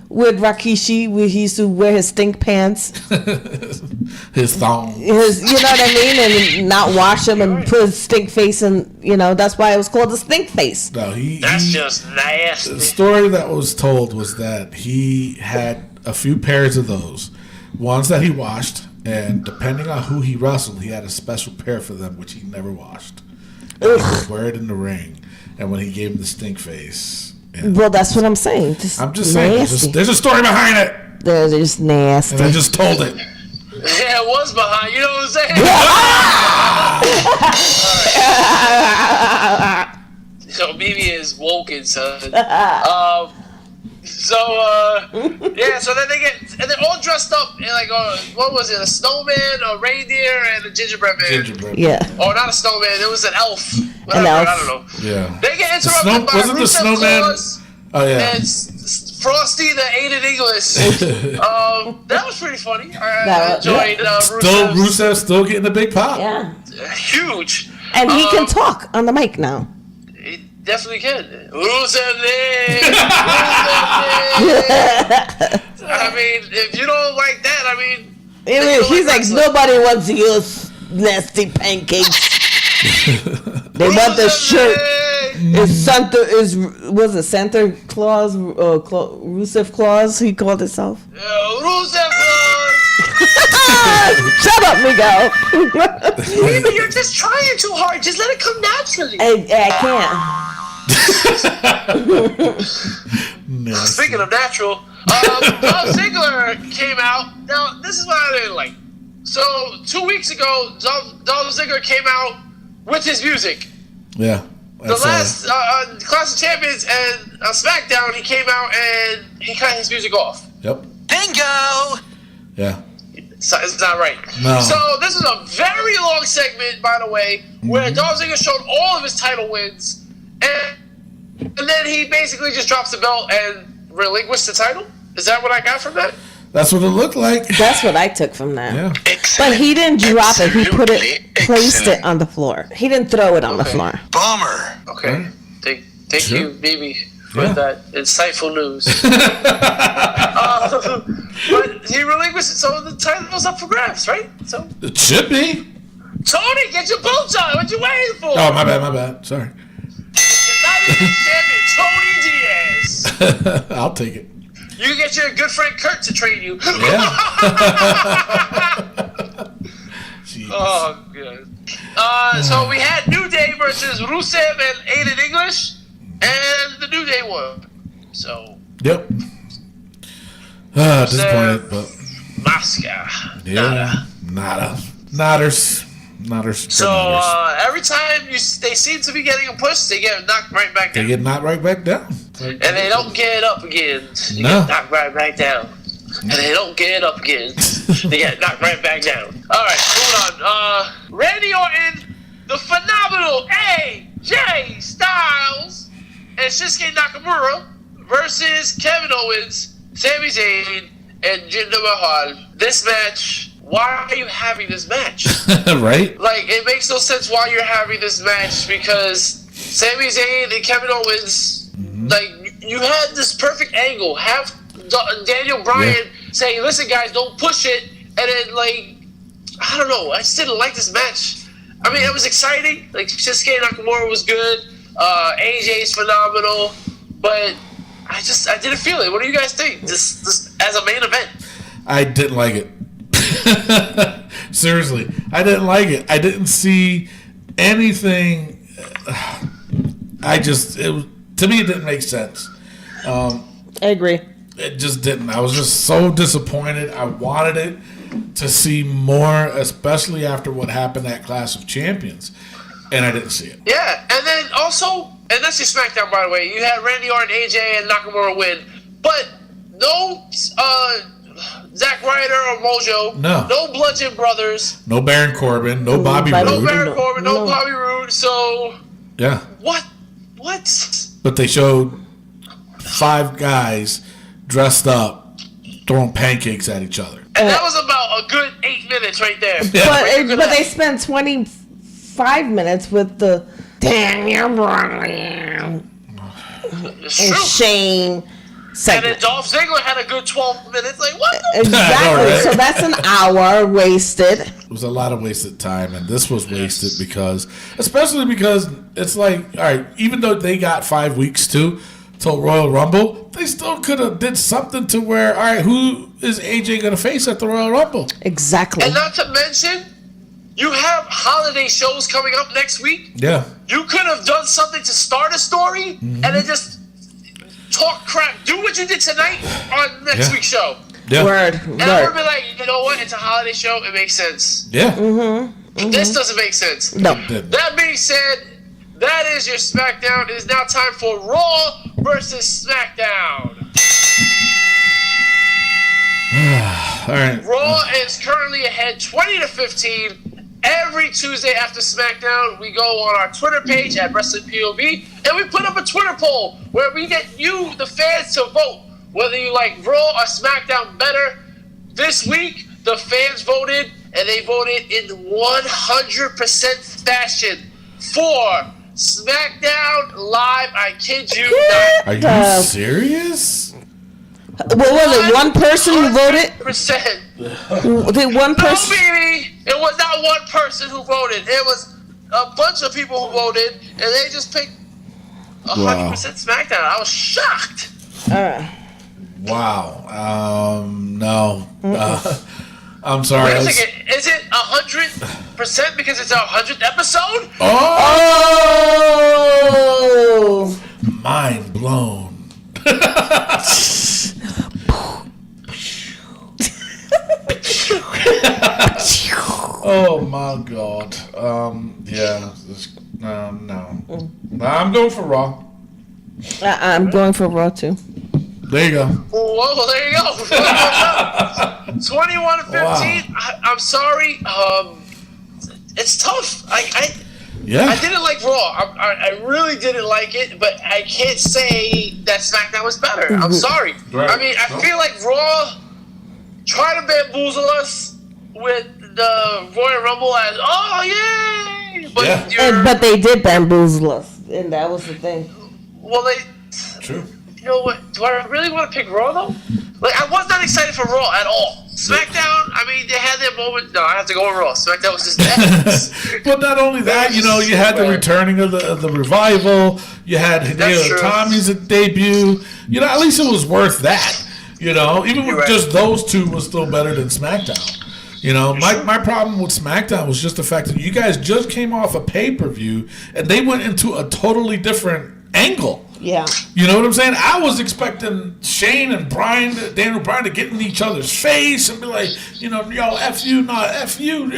with Rikishi, where he used to wear his stink pants, His thong. you know what I mean, and not wash them and put his stink face, and that's why it was called the stink face. No, That's just the nasty. story that was told was that he had a few pairs of those, ones that he washed, and depending on who he wrestled, he had a special pair for them which he never washed. And he would wear it in the ring, and when he gave him the stink face. Yeah. Well, that's what I'm saying. I'm just saying, there's a story behind it, They're just nasty. and I just told it. Yeah, it was behind. You know what I'm saying? So Mimi is woken, son. So then they're all dressed up in like what was it? A snowman, a reindeer, and a gingerbread man. Gingerbread. Yeah. Or not a snowman. It was an elf. Whatever, elf. I don't know. Yeah. They get interrupted by Wasn't the Rusev snowman? Claus Oh yeah. and Frosty the Aid in English. That was pretty funny. I enjoyed Still Rusev's. Rusev still getting a big pop. Yeah. Huge. And he can talk on the mic now. He definitely can. Rusev. I mean, if you don't like that, I mean. He's like, nobody wants your nasty pancakes. They want the shirt. Was it Santa Claus? Rusev Claus? He called himself. Rusev Claus. Shut up, Miguel. Maybe you're just trying too hard. Just let it come naturally. I can't. Speaking of natural, Dolph Ziggler came out. Now, this is what I didn't like. So, 2 weeks ago, Dolph Ziggler came out with his music. Yeah. The last Clash of Champions and SmackDown, he came out and he cut his music off. Yep. Bingo! Yeah. So it's not right. No. So this is a very long segment, by the way, where Dolph Ziggler showed all of his title wins, and then he basically just drops the belt and relinquished the title. Is that what I got from that? That's what it looked like. That's what I took from that. Yeah. But he didn't drop it. He placed it on the floor. He didn't throw it on the floor. Bummer. Okay. Thank Sure. you, Mimi, for Yeah. that insightful news. But he relinquished it, so the title's up for grabs, right? So It should be. Tony, get your boots on. What you waiting for? Oh, my bad. Sorry. United Champion Tony Diaz. I'll take it. You can get your good friend Kurt to train you. Yeah. Jeez. Oh, good. So we had New Day versus Rusev and Aiden English, and the New Day won. So, Yep. Disappointed, but Mosca. yeah, Nodders. So every time they seem to be getting a push, they get knocked right back They down. get knocked right back down. And they don't get up again. They No. get knocked right back down. And they don't get up again. They get knocked right back down. Alright, moving on. Randy Orton, the phenomenal AJ Styles, and Shinsuke Nakamura versus Kevin Owens, Sami Zayn, and Jinder Mahal. This match, why are you having this match? Right? Like, it makes no sense why you're having this match, because Sami Zayn and Kevin Owens, like, you had this perfect angle. Have Daniel Bryan saying, listen, guys, don't push it. And then, like, I don't know. I just didn't like this match. I mean, it was exciting. Like, Shinsuke Nakamura was good. AJ's phenomenal. But I didn't feel it. What do you guys think? This as a main event. I didn't like it. Seriously, I didn't like it. I didn't see anything. To me, it didn't make sense. I agree. It just didn't. I was just so disappointed. I wanted it to see more, especially after what happened at Clash of Champions, and I didn't see it. Yeah, and then also, and that's your SmackDown, by the way. You had Randy Orton, AJ, and Nakamura win, but no Zack Ryder or Mojo. No. No Bludgeon Brothers. No Baron Corbin. No Bobby Bobby No Roode. Baron Corbin. No No. Bobby Roode. So Yeah, what? but they showed 5 guys dressed up throwing pancakes at each other. And that was about a good 8 minutes right there. But they spent 25 minutes with the Daniel Bryan It's and true. Shane And then segment. Dolph Ziggler had a good 12 minutes. Like, what the? Exactly. I know, right? So that's an hour wasted. It was a lot of wasted time, and this was wasted especially because it's like, all right, even though they got 5 weeks till Royal Rumble, they still could have did something to where, all right, who is AJ going to face at the Royal Rumble? Exactly. And not to mention, you have holiday shows coming up next week. Yeah. You could have done something to start a story and then just talk crap. Do what you did tonight on next Yeah. week's show. Yeah. Word. And I would be like, you know what? It's a holiday show. It makes sense. Yeah. This doesn't make sense. No. That being said, that is your SmackDown. It is now time for Raw versus SmackDown. All right. Raw is currently ahead 20-15. Every Tuesday after SmackDown, we go on our Twitter page at WrestlingPOV, and we put up a Twitter poll where we get you, the fans, to vote whether you like Raw or SmackDown better. This week, the fans voted, and they voted in 100% fashion for SmackDown Live. I kid you not. Are you serious? What was it? One person who voted? 100%. Did one No, person? baby. It was not one person who voted. It was a bunch of people who voted, and they just picked 100% SmackDown. I was shocked. Wow. No. I'm sorry. Wait a second. Is it 100% because it's our 100th episode? Oh! Mind blown. Oh my God. Yeah. No. I'm going for Raw. I'm going for Raw too. There you go. Whoa, there you go. 21-15. Wow. I'm sorry. It's tough. I Yeah. didn't like Raw. I really didn't like it, but I can't say that SmackDown was better. I'm sorry. Right. I mean, I feel like Raw tried to bamboozle us with the Royal Rumble as, oh, yay! But, Yeah. But they did bamboozle us, and that was the thing. well, True. you know what? Do I really want to pick Raw, though? Like, I was not excited for Raw at all. SmackDown, I mean, they had their moment. No, I have to go with Raw. SmackDown was just that. But not only that, you know, you had the returning of the revival. You had Hideo Itami's debut. You know, at least it was worth that. You know, even with just those two was still better than SmackDown. You know, my problem with SmackDown was just the fact that you guys just came off a pay-per-view and they went into a totally different angle. Yeah. You know what I'm saying? I was expecting Shane and Daniel Bryan to get in each other's face and be like, you know, yo, F you, not F you.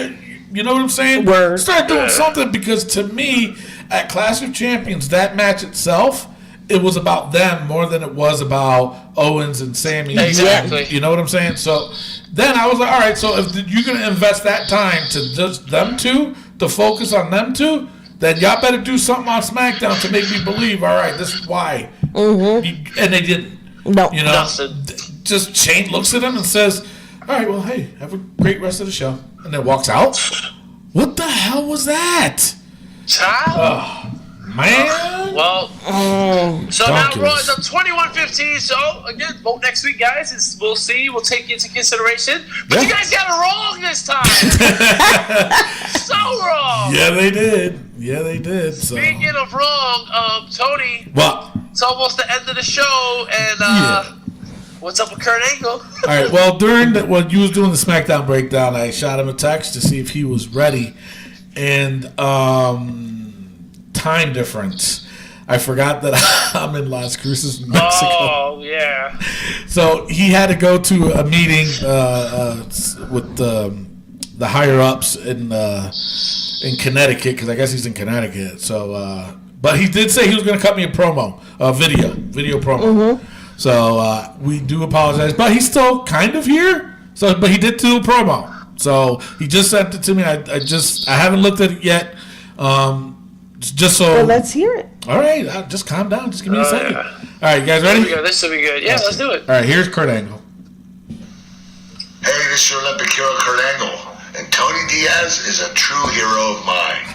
You know what I'm saying? Word. Start doing something, because to me, at Clash of Champions, that match itself, it was about them more than it was about Owens and Sami. Exactly. You know what I'm saying? So then I was like, all right, so if you're going to invest that time to just them two, to focus on them two, then y'all better do something on SmackDown to make me believe, all right, this is why. Mm-hmm. And they didn't. No. You know, just Shane looks at him and says, all right, well, hey, have a great rest of the show. And then walks out. What the hell was that? Child? Man. Well, so now Donkeys. Raw is up 21-15. So, again, vote next week, guys. We'll see. We'll take it into consideration. But you guys got it wrong this time. So wrong. Yeah, they did. Yeah, they did. So. Speaking of wrong, Tony, What? it's almost the end of the show. And what's up with Kurt Angle? All right. Well, when you was doing the SmackDown breakdown, I shot him a text to see if he was ready, and time difference. I forgot that I'm in Las Cruces, Mexico. Oh, yeah. So he had to go to a meeting with the higher ups in Connecticut, because I guess he's in Connecticut. So, but he did say he was going to cut me a promo, video promo. Mm-hmm. So we do apologize, but he's still kind of here. So, but he did do a promo. So he just sent it to me. I haven't looked at it yet. Just so. Well, let's hear it. All right, just calm down. Just give me a second. All right, you guys ready? This will be good. Yeah, let's do it. All right, here's Kurt Angle. Hey, this is your Olympic hero Kurt Angle, and Tony Diaz is a true hero of mine.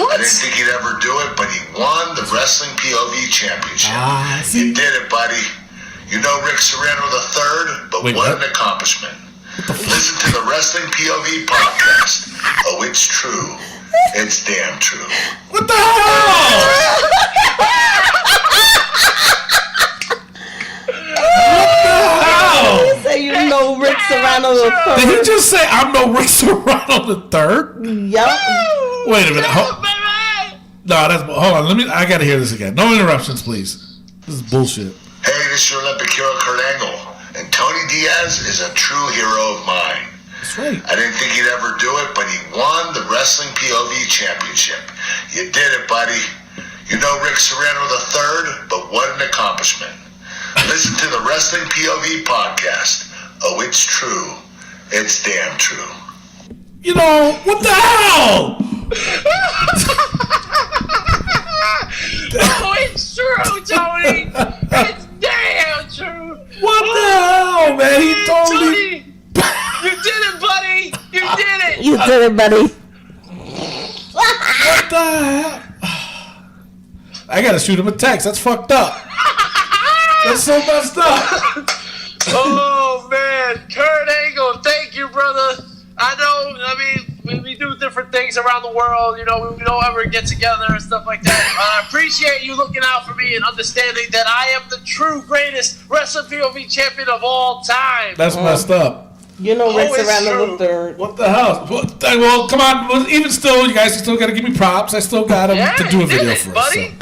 What? I didn't think he'd ever do it, but he won the Wrestling POV Championship. See? You did it, buddy. You know Rick Serrano III, but Wait, what what? an accomplishment. Listen to the Wrestling POV podcast. Oh, it's true. It's damn true. What the hell? He said you know Rick Serrano Did he III. just say I'm no Rick Serrano III? Yup. Wait a minute. No, that's hold on. I gotta hear this again. No interruptions, please. This is bullshit. Hey, this is your Olympic hero Kurt Angle, and Tony Diaz is a true hero of mine. That's right. I didn't think he'd ever do it, but he won the Wrestling POV Championship. You did it, buddy. You know Rick Serrano III, but what an accomplishment. Listen to the Wrestling POV podcast. Oh, it's true. It's damn true. You know what the hell? Oh, it's true, Tony. It's damn true. What the hell, man? He totally. Tony, you did it, buddy. You did it. You did it, buddy. What the hell? I gotta shoot him a text. That's fucked up. That's so messed up. Oh man, Kurt Angle, thank you, brother. I know. I mean, we do different things around the world. You know, we don't ever get together and stuff like that. I appreciate you looking out for me and understanding that I am the true greatest Wrestling POV champion of all time. That's messed up. You know, Rick it's Serrano true. III. What the hell? Well, come on. Well, even still, you guys still got to give me props. I still got to do a video for us. buddy.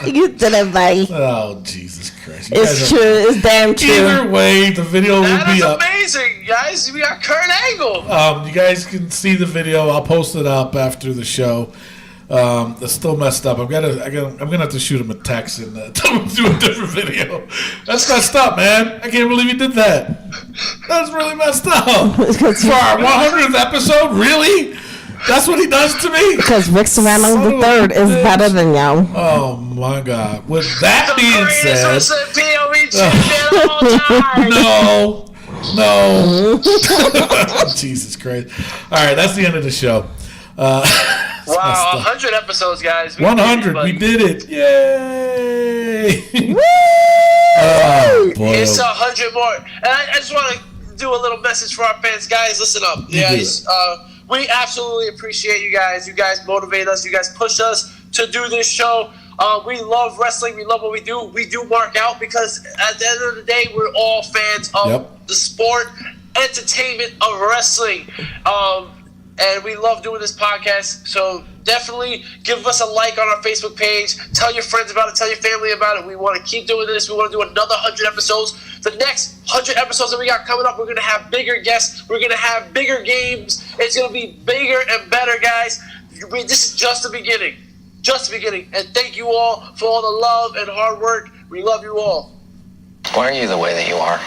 You did it, buddy. Oh, Jesus Christ. You guys It's are- true. It's damn true. Either way, the video will That be is up. amazing, guys. We got Kurt Angle. You guys can see the video. I'll post it up after the show. It's still messed up. I'm gonna have to shoot him a text and tell him to do a different video. That's messed up, man. I can't believe he did that. That's really messed up. For our 100th episode, really? That's what he does to me? Because Rick Serrano Son of a III is bitch. better than y'all. Oh my God. With that The being greatest said, Wrestling POV champion of all time. no. Jesus Christ. All right, that's the end of the show. Wow, messed up. 100 episodes, guys. We 100. buddy. We did it. Yay. Woo! Oh, boy. It's 100 more. And I just want to do a little message for our fans. Guys, listen up. You do Guys, we absolutely appreciate you guys. You guys motivate us. You guys push us to do this show. We love wrestling. We love what we do. We do mark out because at the end of the day, we're all fans of the sport, entertainment of wrestling. And we love doing this podcast. So definitely give us a like on our Facebook page. Tell your friends about it. Tell your family about it. We want to keep doing this. We want to do another 100 episodes. The next 100 episodes that we got coming up, we're going to have bigger guests. We're going to have bigger games. It's going to be bigger and better, guys. This is just the beginning. Just the beginning. And thank you all for all the love and hard work. We love you all. Why are you the way that you are?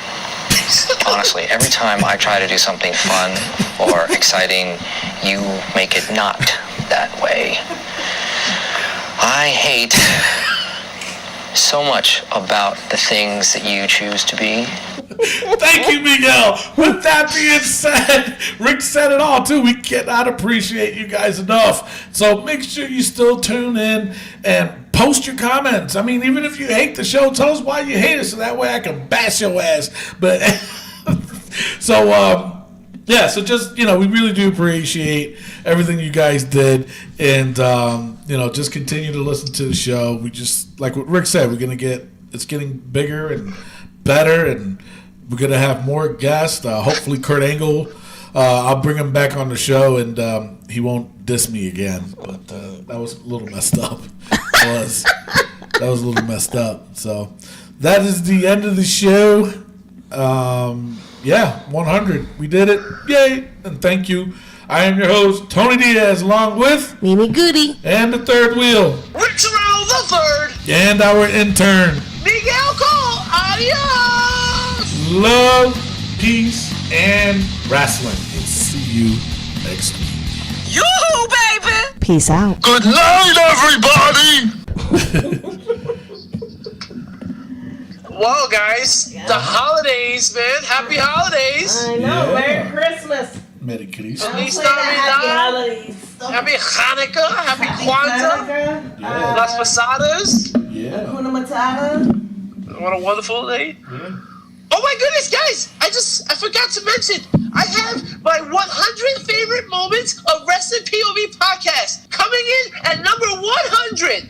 Honestly, every time I try to do something fun or exciting, you make it not that way. I hate so much about the things that you choose to be. Thank you, Miguel. With that being said, Rick said it all, too. We cannot appreciate you guys enough. So make sure you still tune in and post your comments. I mean, even if you hate the show, tell us why you hate it so that way I can bash your ass. But so just, we really do appreciate everything you guys did. And, just continue to listen to the show. We just, like what Rick said, it's getting bigger and better, and we're going to have more guests. Hopefully Kurt Angle, I'll bring him back on the show, and he won't diss me again. But that was a little messed up. That was a little messed up. So that is the end of the show. 100. We did it. Yay. And thank you. I am your host, Tony Diaz, along with Mimi Goody. And the third wheel. Rick Serrano the third. And our intern. Miguel Cole. Adios. Love, peace, and wrestling. And see you next week. Yoo-hoo, baby! Peace out. Good night, everybody! Well, guys, the holidays, man. Happy holidays. I know. Yeah. Merry Christmas. Merry Christmas. Feliz Play that happy Navidad. holidays. Happy Hanukkah. Happy Kwanzaa. Yeah. Las Posadas. Yeah. Hakuna Matata. What a wonderful day. Oh my goodness, guys. I forgot to mention, I have my 100 favorite moments of Wrestling POV podcast coming in at number 100.